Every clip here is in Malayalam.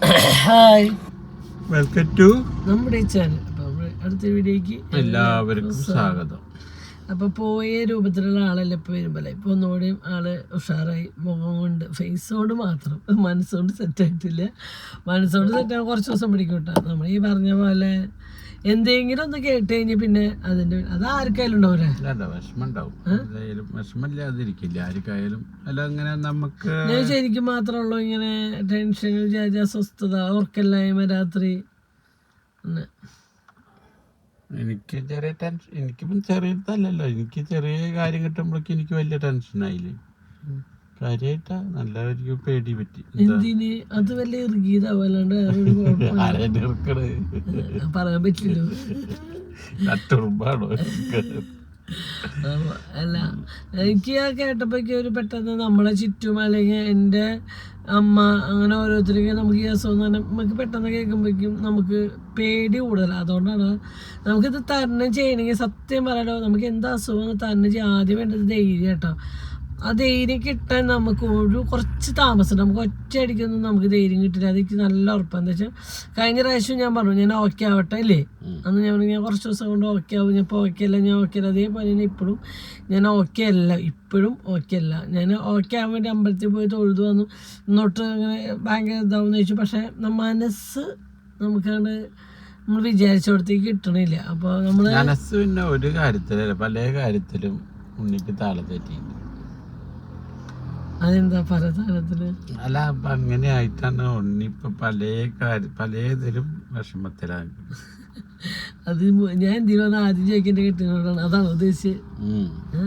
ഹായ്, വെൽക്കം ടു നമ്മുടെ ഈ ചാനൽ. അപ്പോൾ അടുത്ത വീഡിയോയ്ക്ക് എല്ലാവർക്കും സ്വാഗതം. അപ്പോൾ പോയ രൂപത്തിലുള്ള ആളല്ല ഇപ്പോൾ വരുമ്പോൾ ഇപ്പോൾ ഒന്നുകൂടിയും ആള് ഉഷാറായി. മുഖം കൊണ്ട്, ഫേസ് കൊണ്ട് മാത്രം, മനസ്സുകൊണ്ട് സെറ്റായിട്ടില്ല. മനസ്സുകൊണ്ട് സെറ്റാകാൻ കുറച്ച് ദിവസം പിടിക്കും കേട്ടോ. നമ്മൾ ഈ പറഞ്ഞ പോലെ എന്തെങ്കിലും ഒന്ന് കേട്ട് കഴിഞ്ഞാൽ പിന്നെ അതിൻ്റെ അത് ആർക്കായാലും ഉണ്ടാവില്ല, വിഷമം ഉണ്ടാവും. വിഷമമില്ലാതിരിക്കില്ല ആർക്കായാലും. അല്ല അങ്ങനെ നമുക്ക് ഞാൻ ശരിക്കും മാത്രമുള്ളൂ ഇങ്ങനെ ടെൻഷൻ, അസ്വസ്ഥത, ഉറക്കമില്ലായ്മ രാത്രി. എനിക്ക് ചെറിയ ടെൻഷൻ, എനിക്കിപ്പം ചെറിയതല്ലല്ലോ, എനിക്ക് ചെറിയ കാര്യം കിട്ടുമ്പോഴേക്കും എനിക്ക് വലിയ ടെൻഷനായില്ലേ. കാര്യമായിട്ടാ നല്ല ഒരു പേടി പറ്റി. എന്തിന് അത് വലിയ ഇറുകിയതാവല്ലാണ്ട് പറയാൻ പറ്റില്ലോ. അല്ല, എനിക്ക് ആ കേട്ടപ്പോഴേക്ക് ഒരു പെട്ടെന്ന് നമ്മളെ ചുറ്റും അല്ലെങ്കിൽ എൻ്റെ അമ്മ അങ്ങനെ ഓരോരുത്തർക്ക് നമുക്ക് ഈ അസുഖം തന്നെ നമുക്ക് പെട്ടെന്ന് കേൾക്കുമ്പോഴേക്കും നമുക്ക് പേടി കൂടുതലാണ്. അതുകൊണ്ടാണ് നമുക്കിത് തരണം ചെയ്യണമെങ്കിൽ സത്യം പറയാലോ, നമുക്ക് എന്താ അസുഖം തരണം ചെയ്യാൻ ആദ്യം വേണ്ടത് ധൈര്യം കേട്ടോ. ആ ധൈര്യം കിട്ടാൻ നമുക്ക് കുറച്ച് താമസം, നമുക്ക് ഒറ്റയടിക്കൊന്നും നമുക്ക് ധൈര്യം കിട്ടില്ല. അതെനിക്ക് നല്ല ഉറപ്പാണ്. എന്താ വെച്ചാൽ കഴിഞ്ഞ പ്രാവശ്യം ഞാൻ പറഞ്ഞു ഞാൻ ഓക്കെ ആവട്ടെ അല്ലേ, അന്ന് ഞാൻ കുറച്ച് ദിവസം കൊണ്ട് ഓക്കെ ആവും, ഞാൻ ഇപ്പോൾ ഓക്കെ അല്ല, ഞാൻ ഓക്കെ അല്ല. അതേപോലെ തന്നെ ഇപ്പോഴും ഞാൻ ഓക്കെ അല്ല, ഇപ്പോഴും ഓക്കെ അല്ല. ഞാൻ ഓക്കെ ആവാൻ വേണ്ടി അമ്പലത്തിൽ പോയി തൊഴുതു വന്നു, ഇന്നോട്ട് അങ്ങനെ ഭയങ്കര ഇതാവുമെന്ന് ചോദിച്ചു. പക്ഷേ മനസ്സ് നമുക്കത് നമ്മൾ വിചാരിച്ചോടത്തേക്ക് കിട്ടണില്ല. അപ്പോൾ നമ്മൾ മനസ്സ് പിന്നെ ഒരു കാര്യത്തിലല്ല പല കാര്യത്തിലും ഉണ്ണിക്ക് താളം തെറ്റിയിട്ടുണ്ട്. അതെന്താ പല താരത്തില്? അല്ല, അപ്പൊ അങ്ങനെ ആയിട്ടാണ് ഉണ്ണിപ്പൊ പലതിലും വിഷമത്തിലാണ്. അത് ഞാൻ എന്തിനാണ് ആദ്യം ചോദിക്കേണ്ട കെട്ടിനോടാണ്, അതാണ് ഉദ്ദേശിച്ചത്.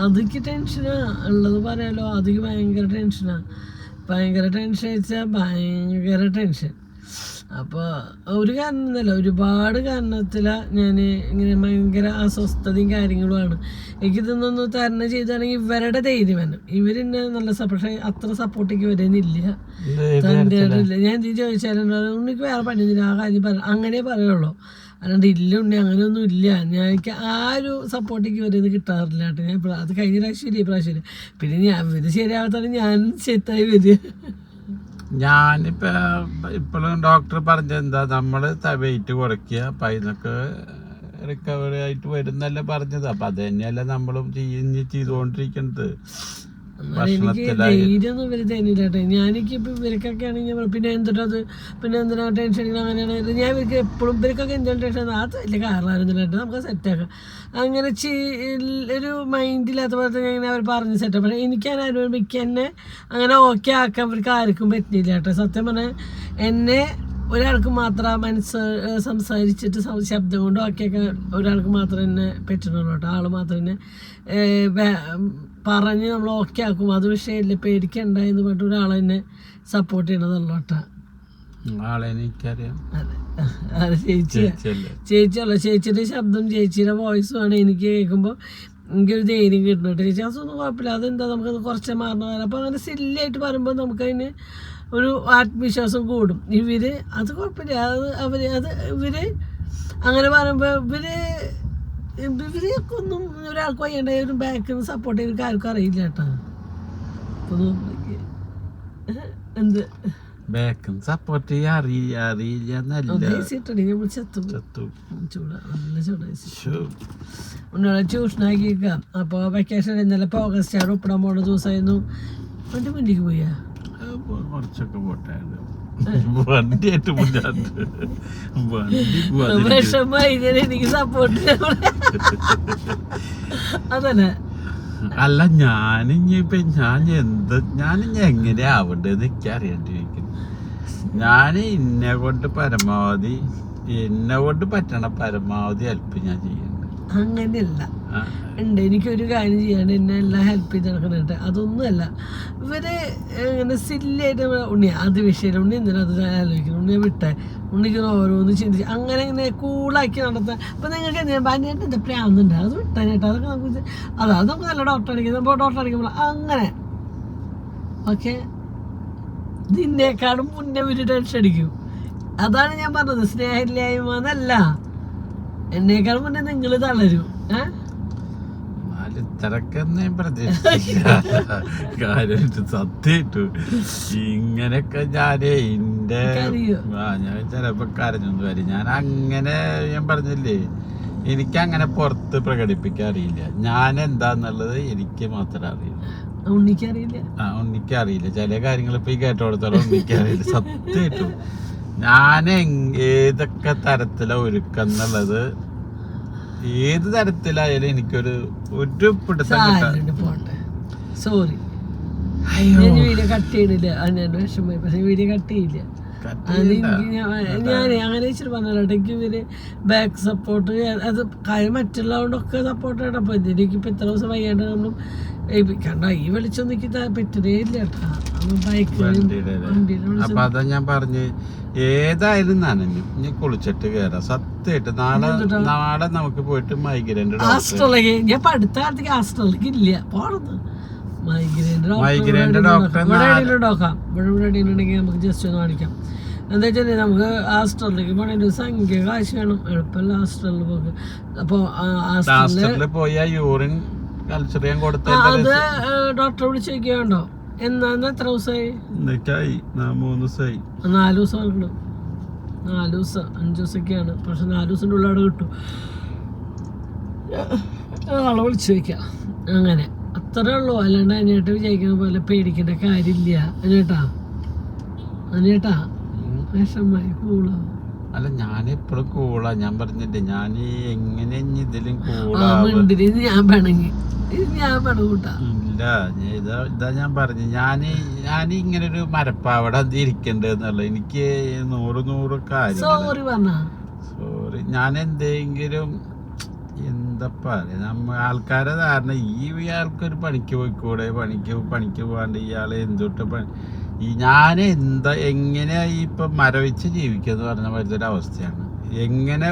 അതൊക്കെ ടെൻഷനാ ഉള്ളത് പറയാലോ. അതൊക്കെ ഭയങ്കര ടെൻഷനാ, ഭയങ്കര ടെൻഷൻ വെച്ചാൽ ഭയങ്കര ടെൻഷൻ. അപ്പോൾ ഒരു കാരണം എന്നല്ല, ഒരുപാട് കാരണത്തിലാണ് ഞാൻ ഇങ്ങനെ ഭയങ്കര അസ്വസ്ഥതയും കാര്യങ്ങളുമാണ്. എനിക്കിതൊന്നൊന്ന് തരണം ചെയ്താണെങ്കിൽ ഇവരുടെ ധൈര്യം വേണം. ഇവരെന്നെ നല്ല പക്ഷേ അത്ര സപ്പോർട്ടേക്ക് വരുന്നില്ല, തൻ്റെ ഇല്ല. ഞാൻ എന്ത് ചോദിച്ചാലും ഉണ്ണിക്ക് വേറെ പണിയൊന്നുമില്ല, ആ കാര്യം അങ്ങനെ പറയുള്ളൂ. അല്ലാണ്ട് ഇല്ല ഉണ്ണി അങ്ങനെയൊന്നും ഇല്ല. എനിക്ക് ആ ഒരു സപ്പോർട്ടേക്ക് വരുന്നത് കിട്ടാറില്ല കേട്ടോ. ഞാൻ അത് കഴിഞ്ഞ പ്രാവശ്യം ഈ പ്രാവശ്യം പിന്നെ ഞാൻ ഇത് ശരിയാവാത്താണ് ഞാൻ സെറ്റായി വരിക. ഇപ്പോഴും ഡോക്ടർ പറഞ്ഞെന്താ, നമ്മള് വെയിറ്റ് കുറയ്ക്കുക, അപ്പം അതിനൊക്കെ റിക്കവറി ആയിട്ട് വരുന്നല്ല പറഞ്ഞത്. അപ്പൊ അത് തന്നെയല്ല നമ്മളും ചെയ്തുകൊണ്ടിരിക്കുന്നത്. എനിക്ക് ധൈര്യമൊന്നും ഇവർ തന്നില്ല കേട്ടോ. ഞാനിപ്പോൾ ഇവർക്കൊക്കെ ആണെങ്കിൽ പിന്നെ എന്തിനാ ടെൻഷൻ അങ്ങനെയാണ്. ഞാൻ ഇവർക്ക് എപ്പോഴും ഇവർക്കൊക്കെ എന്തെങ്കിലും ടെൻഷൻ അത് വലിയ കാരണമായിരുന്നില്ല കേട്ടോ, നമുക്ക് സെറ്റാക്കാം അങ്ങനെ ഒരു മൈൻഡില്ലാത്ത പോലത്തെ ഇങ്ങനെ അവർ പറഞ്ഞ് സെറ്റാക്കാം. പക്ഷേ എനിക്കതിന് മിക്ക എന്നെ അങ്ങനെ ഓക്കെ ആക്കാൻ അവർക്ക് ആർക്കും പറ്റിയില്ല കേട്ടോ. സത്യം പറഞ്ഞാൽ എന്നെ ഒരാൾക്ക് മാത്രം സംസാരിച്ചിട്ട് ശബ്ദം കൊണ്ട് ഓക്കെയൊക്കെ ഒരാൾക്ക് മാത്രം എന്നെ പറ്റുന്നുള്ളൂ കേട്ടോ. ആൾ മാത്രം എന്നെ പറഞ്ഞ് നമ്മൾ ഓക്കെ ആക്കും, അത് വിഷയമില്ല, പേടിക്കണ്ട എന്ന് പറഞ്ഞിട്ട് ഒരാളെന്നെ സപ്പോർട്ട് ചെയ്യണതല്ലോ കേട്ടോ. അതെ, ചേച്ചിയല്ല, ചേച്ചിയുടെ ശബ്ദം ചേച്ചിയുടെ വോയിസുമാണ് എനിക്ക് കേൾക്കുമ്പോൾ എനിക്കൊരു ധൈര്യം കിട്ടുന്നുണ്ട്. ചേച്ചി അതൊന്നും കുഴപ്പമില്ല, അതെന്താ നമുക്കത് കുറച്ചേ മാറണം. അപ്പോൾ അങ്ങനെ സില്ലായിട്ട് പറയുമ്പോൾ നമുക്കതിന് ഒരു ആത്മവിശ്വാസം കൂടും. അത് കുഴപ്പമില്ല, ഇവർ അങ്ങനെ പറയുമ്പോൾ ഇവരെയൊക്കെ ഒന്നും ഒരാൾക്ക് വയ്യണ്ട, ഒരു ബാക്കിൽ നിന്ന് സപ്പോർട്ട് ചെയ്ത് ആർക്കും അറിയില്ല കേട്ടോ. എന്ത് സപ്പോർട്ട് ട്യൂഷനാക്കിക്കാം. അപ്പോൾ വെക്കേഷൻ ഇന്നലെ ഇപ്പോൾ ഓഗസ്റ്റ് 6 ഒപ്പിടാൻ പോണ ദിവസമായിരുന്നു. എൻ്റെ മുന്നിലേക്ക് പോയാ കുറച്ചൊക്കെ പോട്ടായിരുന്നു. വിഷമായി എനിക്ക് സപ്പോർട്ട് അതന്നെ. അല്ല, ഞാനിഞ്ഞി എങ്ങനെയാ ആവണ്ടേന്ന് എനിക്ക് അറിയാണ്ടിരിക്കുന്നു. ഞാൻ എന്നെ കൊണ്ട് പറ്റണ പരമാവധി ഹെൽപ്പ് ഞാൻ ചെയ്യുന്നുണ്ട്. അങ്ങനെയല്ല ഉണ്ട്, എനിക്കൊരു കാര്യം ചെയ്യാണ്ട് എന്നെ എല്ലാം ഹെൽപ്പ് ചെയ്ത് നടക്കണുണ്ട്. അതൊന്നുമല്ല ഇവര് ഇങ്ങനെ സില്ലായിട്ട് ഉണ്ണി അത് വിഷയം, ഉണ്ണി എന്തിനാ അത് ആലോചിക്കണം, ഉണ്ണിയെ വിട്ടെ, ഉണ്ണിക്ക് ഓരോന്ന് ചിന്തിച്ച് അങ്ങനെ ഇങ്ങനെ കൂളാക്കി നടത്താൻ. അപ്പം നിങ്ങൾക്ക് എന്തിനാ ഭയങ്കര എന്താ പ്രാന്തുണ്ട്, അത് വിട്ടാനായിട്ട് അതൊക്കെ നമുക്ക് അത് നമുക്ക് നല്ല ഡോക്ടർ അടിക്കുന്നത്, നമ്മൾ ഡോക്ടർ അടിക്കുമ്പോൾ അങ്ങനെ ഓക്കെ. ഇതിനേക്കാളും മുന്നേ ഒരു ടെൻഷൻ അടിക്കും. അതാണ് ഞാൻ പറഞ്ഞത്, സ്നേഹമില്ലായ്മ എന്നല്ല, എന്നേക്കാളും മുന്നേ നിങ്ങൾ തളരും. ഇത്രക്കൊന്നും ഞാൻ പ്രതീക്ഷിച്ചില്ല. കാര്യമായിട്ട് സത്യമായിട്ടു ഇങ്ങനെയൊക്കെ ഞാനേ ഞാൻ ചിലപ്പോ കരഞ്ഞൊന്നും വരും. ഞാൻ അങ്ങനെ ഞാൻ പറഞ്ഞില്ലേ, എനിക്കങ്ങനെ പുറത്ത് പ്രകടിപ്പിക്കാൻ അറിയില്ല. ഞാൻ എന്താന്നുള്ളത് എനിക്ക് മാത്രമേ അറിയില്ല. ഉണ്ണിക്കറിയില്ല ചില കാര്യങ്ങൾ. ഇപ്പൊ ഈ കേട്ടോടത്തോളം ഉണ്ണിക്കറിയില്ല സത്യമായിട്ടും. ഞാൻ ഏതൊക്കെ തരത്തിലാ ഒരുക്കുന്നുള്ളത്, ഏത് തരത്തിലായാലും എനിക്കൊരു ഒരു പിടുത്തം സോറി വീഡിയോ കട്ട് ചെയ്യണില്ല. വിഷമമായി, പക്ഷെ വീഡിയോ കട്ട് ചെയ്യില്ല. ഞാൻ അങ്ങനെ വെച്ചിട്ട് പറഞ്ഞല്ലോ, എനിക്ക് ഇവര് ബാക്ക് സപ്പോർട്ട് അത് കാര്യം മറ്റുള്ളവരോടൊക്കെ സപ്പോർട്ട് ചെയ്യണം. അപ്പൊ എനിക്കിപ്പോ ഇത്ര ദിവസം വയ്യാണ്ട് നമ്മളും കണ്ട ഈ വെളിച്ചൊന്നും എനിക്ക് പറ്റതേ ഇല്ല കേട്ടാ. അപ്പൊ അതാ ഞാൻ പറഞ്ഞ് ഏതായാലും നനഞ്ഞു ഇനി കുളിച്ചിട്ട് കേറാം. സത്യമായിട്ട് നാളെ നമുക്ക് പോയിട്ട് മൈഗ്രൈൻ്റെ ആസ്ട്രോളജി ഞാൻ അടുത്ത കാലത്തേക്ക് ആസ്ട്രോളജി ഇല്ല പോണത്. മൈഗ്രൈൻ്റെ ഡോക്ടർ നോക്കാം. ഇവിടെ ഉണ്ടെങ്കിൽ നമുക്ക് ജസ്റ്റ് ഒന്ന് കാണിക്കാം. എന്താ വെച്ചാൽ നമുക്ക് ആസ്ട്രോളിലേക്ക് പോകണ സംഖ്യ കാശ് വേണം. എളുപ്പമല്ല ആസ്ട്രോളിൽ പോക്ക്. അപ്പൊ ആസ്ട്രോളിൽ പോയാ യൂറിൻ കൾച്ചർ ചെയ്യാൻ കൊടുത്ത അത് ഡോക്ടറെ വിളിച്ച് ചോദിക്കുകയുണ്ടോ? എന്നാ എത്ര ദിവസമായി? 3 ദിവസമായി. 4 ദിവസം നടക്കണം. 4 ദിവസം 5 ദിവസമൊക്കെയാണ്. പക്ഷെ 4 ദിവസത്തിൻ്റെ ഉള്ളിൽ അവിടെ കിട്ടും. ആളെ വിളിച്ച് ചോദിക്കാം. അങ്ങനെ അത്രേ ഉള്ളൂ. അല്ലാണ്ട് അതിനായിട്ട് വിചാരിക്കുന്ന പോലെ പേടിക്കേണ്ട കാര്യമില്ല. അതിനേട്ടാ വിഷമായി കൂളാ. അല്ല ഞാനെപ്പോഴും കൂളാ. ഞാൻ പറഞ്ഞില്ലേ ഞാൻ എങ്ങനെ ഇതിലും ഞാൻ പിണങ്ങി കൂട്ടാ. ഇല്ല ഇതാ ഞാൻ പറഞ്ഞു. ഞാൻ ഇങ്ങനെ ഒരു മരപ്പാവട ഇരിക്കണ്ടെന്നുള്ള എനിക്ക് 100 കാര്യം. സോറി ഞാൻ എന്തെങ്കിലും എന്താ പറയാ ആൾക്കാരെ ധാരണ ഈ ആൾക്കൊരു പണിക്ക് പോയിക്കൂടെ, പണിക്ക് പോകാണ്ട് ഇയാള് എന്തൊട്ട് ഞാൻ എങ്ങനെ ഇപ്പൊ മരവിച്ച് ജീവിക്കാന്ന് പറഞ്ഞ പോലത്തെ ഒരു അവസ്ഥയാണ്. എങ്ങനെ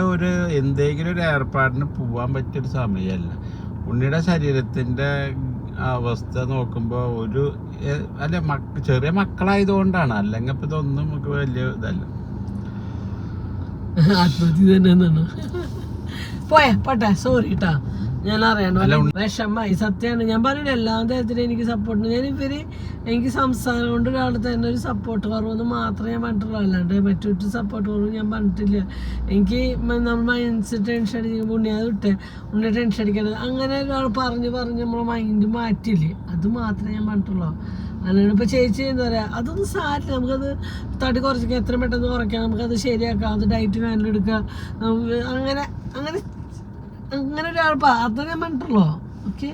എന്തെങ്കിലും ഒരു ഏർപ്പാടിന് പോവാൻ പറ്റിയൊരു സമയമല്ല. ഉണ്ണിയുടെ ശരീരത്തിന്റെ അവസ്ഥ നോക്കുമ്പോ അല്ല ചെറിയ മക്കളായതുകൊണ്ടാണ്. അല്ലെങ്കിൽ ഇപ്പൊ ഇതൊന്നും നമുക്ക് വലിയ ഇതല്ല. ആത്മഹത്യ തന്നെ പോട്ടെ. സോറി കേട്ടാ, ഞാൻ അറിയണോ വിഷമായി. സത്യമാണ് ഞാൻ പറയുന്നത്. എല്ലാ തരത്തിലും എനിക്ക് സപ്പോർട്ട്. എനിക്ക് സംസാരം കൊണ്ട് ഒരാൾ തന്നെ ഒരു സപ്പോർട്ട് കുറവെന്ന് മാത്രമേ ഞാൻ പറഞ്ഞിട്ടുള്ളൂ. അല്ലാണ്ട് മറ്റൊരു സപ്പോർട്ട് കുറവ് ഞാൻ പറഞ്ഞിട്ടില്ല. എനിക്ക് നമ്മൾ മൈൻഡ് ടെൻഷൻ അടിക്കുമ്പോൾ ഉണ്ണി ടെൻഷൻ അടിക്കണത് അങ്ങനെ ഒരാൾ പറഞ്ഞ് നമ്മളെ മൈൻഡ് മാറ്റില്ലേ, അത് മാത്രമേ ഞാൻ പറഞ്ഞിട്ടുള്ളൂ. അല്ലാണ്ട് ഇപ്പൊ ചേച്ചി എന്താ പറയാ, അതൊന്നും സാരില്ല. നമുക്കത് തടി കുറച്ചിക്കാൻ എത്ര പെട്ടെന്ന് കുറയ്ക്കാം, നമുക്കത് ശരിയാക്കാം, അത് ഡയറ്റ് എടുക്കാം. നമുക്ക് അങ്ങനെ ഒരാൾ അത് ഞാൻ പറഞ്ഞിട്ടുള്ളൂ. ഓക്കെ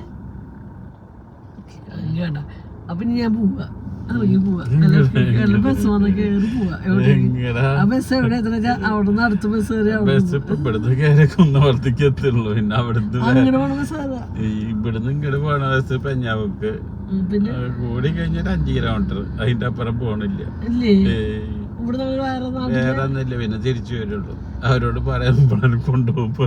വേണ്ട. അപ്പൊ ഞാൻ പോവാ, ഇറങ്ങി പോവാ. ബസ് വന്ന കയറി പോവാ. ആ ബസ് എവിടെ എത്ര അവിടുന്ന് അടുത്ത ബസ് കയറി അങ്ങനെ പോണ ബസ് അതാ. ഇവിടുന്ന് ഇങ്ങോട്ട് പോണ ബസ് പെഞ്ഞാവക്ക് പിന്നെ കൂടി കഴിഞ്ഞിട്ട് 5 കിലോമീറ്റർ. അതിന്റെ അപ്പുറം പോണില്ല. വേറെ ഒന്നുമില്ല. പിന്നെ തിരിച്ചു വരുള്ളൂ. അവരോട് പറയാൻ കൊണ്ടുപോകുമ്പോ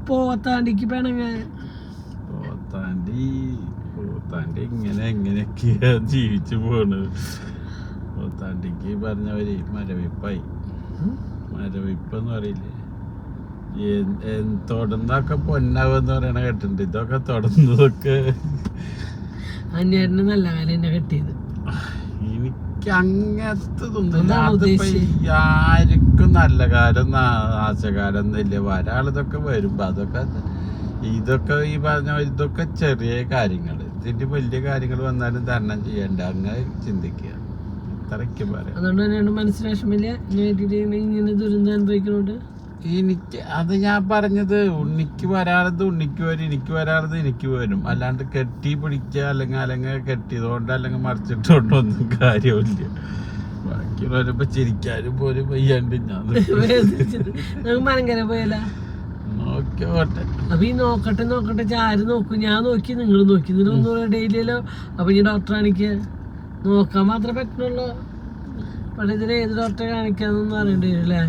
പോത്താണ്ടിക്ക് പോത്താണ്ടി എങ്ങനെയൊക്കെയാ ജീവിച്ചു പോണത്. പോത്താണ്ടിക്ക് പറഞ്ഞവര് മരവിപ്പെന്ന് പറയില്ലേ, തൊടുന്നൊക്കെ പൊന്നാവെന്ന് പറയണ കേട്ടിട്ടുണ്ട്. ഇതൊക്കെ തൊടുന്നതൊക്കെ അന്വേഷണം നല്ല കാലം എന്നെ കെട്ടിയത്. എനിക്ക് അങ്ങനത്തതൊന്നും ആർക്കും നല്ല കാലം നാശകാലം ഒന്നുമില്ല. ഒരാളിതൊക്കെ വരുമ്പോ ഇതൊക്കെ ഈ പറഞ്ഞ ഇതൊക്കെ ചെറിയ കാര്യങ്ങൾ. ഇതിന്റെ വലിയ കാര്യങ്ങൾ വന്നാലും തരണം ചെയ്യണ്ട. അങ്ങനെ ചിന്തിക്കുക. ഇത്രയ്ക്ക് പറയാം. അതുകൊണ്ട് തന്നെയാണ് മനസ്സിന് വിഷമില്ല ഇങ്ങനെ ദുരന്തം അനുഭവിക്കുന്നോണ്ട്. എനിക്ക് അത് ഞാൻ പറഞ്ഞത്, ഉണ്ണിക്ക് വരാറത് ഉണ്ണിക്ക് വരും, എനിക്ക് വരാറത് എനിക്ക് വരും. അല്ലാണ്ട് കെട്ടി പിടിക്കുക അല്ലെങ്കിൽ കെട്ടിയതുകൊണ്ട് അല്ലെങ്കിൽ മറിച്ചിട്ടുണ്ടോ ഒന്നും കാര്യമില്ല. ബാക്കിയുള്ളവരിപ്പോ ചിരിക്കാനും പോലും വയ്യാണ്ട് ഞാൻ മലങ്കര പോയല്ല നോക്കോട്ടെ. അപ്പൊ ഈ നോക്കട്ടെ ആര് നോക്കും? ഞാൻ നോക്കി, നിങ്ങൾ നോക്കി, ഇതിനൊന്നും റെഡിയില്ലല്ലോ. അപ്പൊ ഈ ഡോക്ടറെ കാണിക്കുക, നോക്കാൻ മാത്രമേ പറ്റുള്ളൂ. പക്ഷെ ഇതിന് ഏത് ഡോക്ടറെ കാണിക്കാന്നൊന്നും അറിയേണ്ടി വരും അല്ലേ?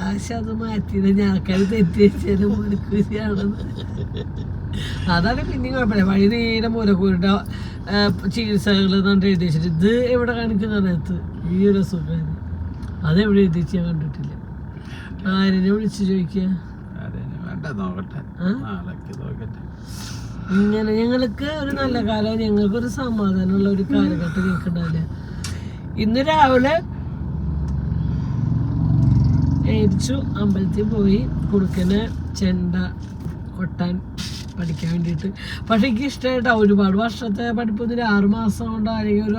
ആശ അത് മാറ്റിയത് ആൾക്കാർ തെറ്റിച്ചാലും മൂലക്കൂരിയാണെന്ന്. അതാണ് പിന്നെയും കുഴപ്പമില്ല. വഴി നേരെ മൂലക്കൂരിന്റെ ചികിത്സകൾ എഴുതി വെച്ചിട്ട് ഇത് എവിടെ കാണിക്കുന്ന സമയത്ത് ഈ ഒരു അസുഖം അതെവിടെ എഴുതി വെച്ച് ഞാൻ കണ്ടിട്ടില്ല. ആരെന്നെ വിളിച്ചു ചോദിക്കുക. ഇങ്ങനെ ഞങ്ങൾക്ക് ഒരു നല്ല കാലം, ഞങ്ങൾക്കൊരു സമാധാനമുള്ള ഒരു കാലഘട്ടം കേൾക്കണ്ടാവില്ല. ഇന്ന് രാവിലെ ഏരിച്ചു അമ്പലത്തിൽ പോയി കുറുക്കനെ ചെണ്ട കൊട്ടാൻ പഠിക്കാൻ വേണ്ടിയിട്ട്. പക്ഷെ എനിക്ക് ഇഷ്ടമായിട്ടാ. ഒരുപാട് വർഷത്തെ പഠിപ്പൊന്നും 6 മാസം കൊണ്ട് അല്ലെങ്കിൽ ഒരു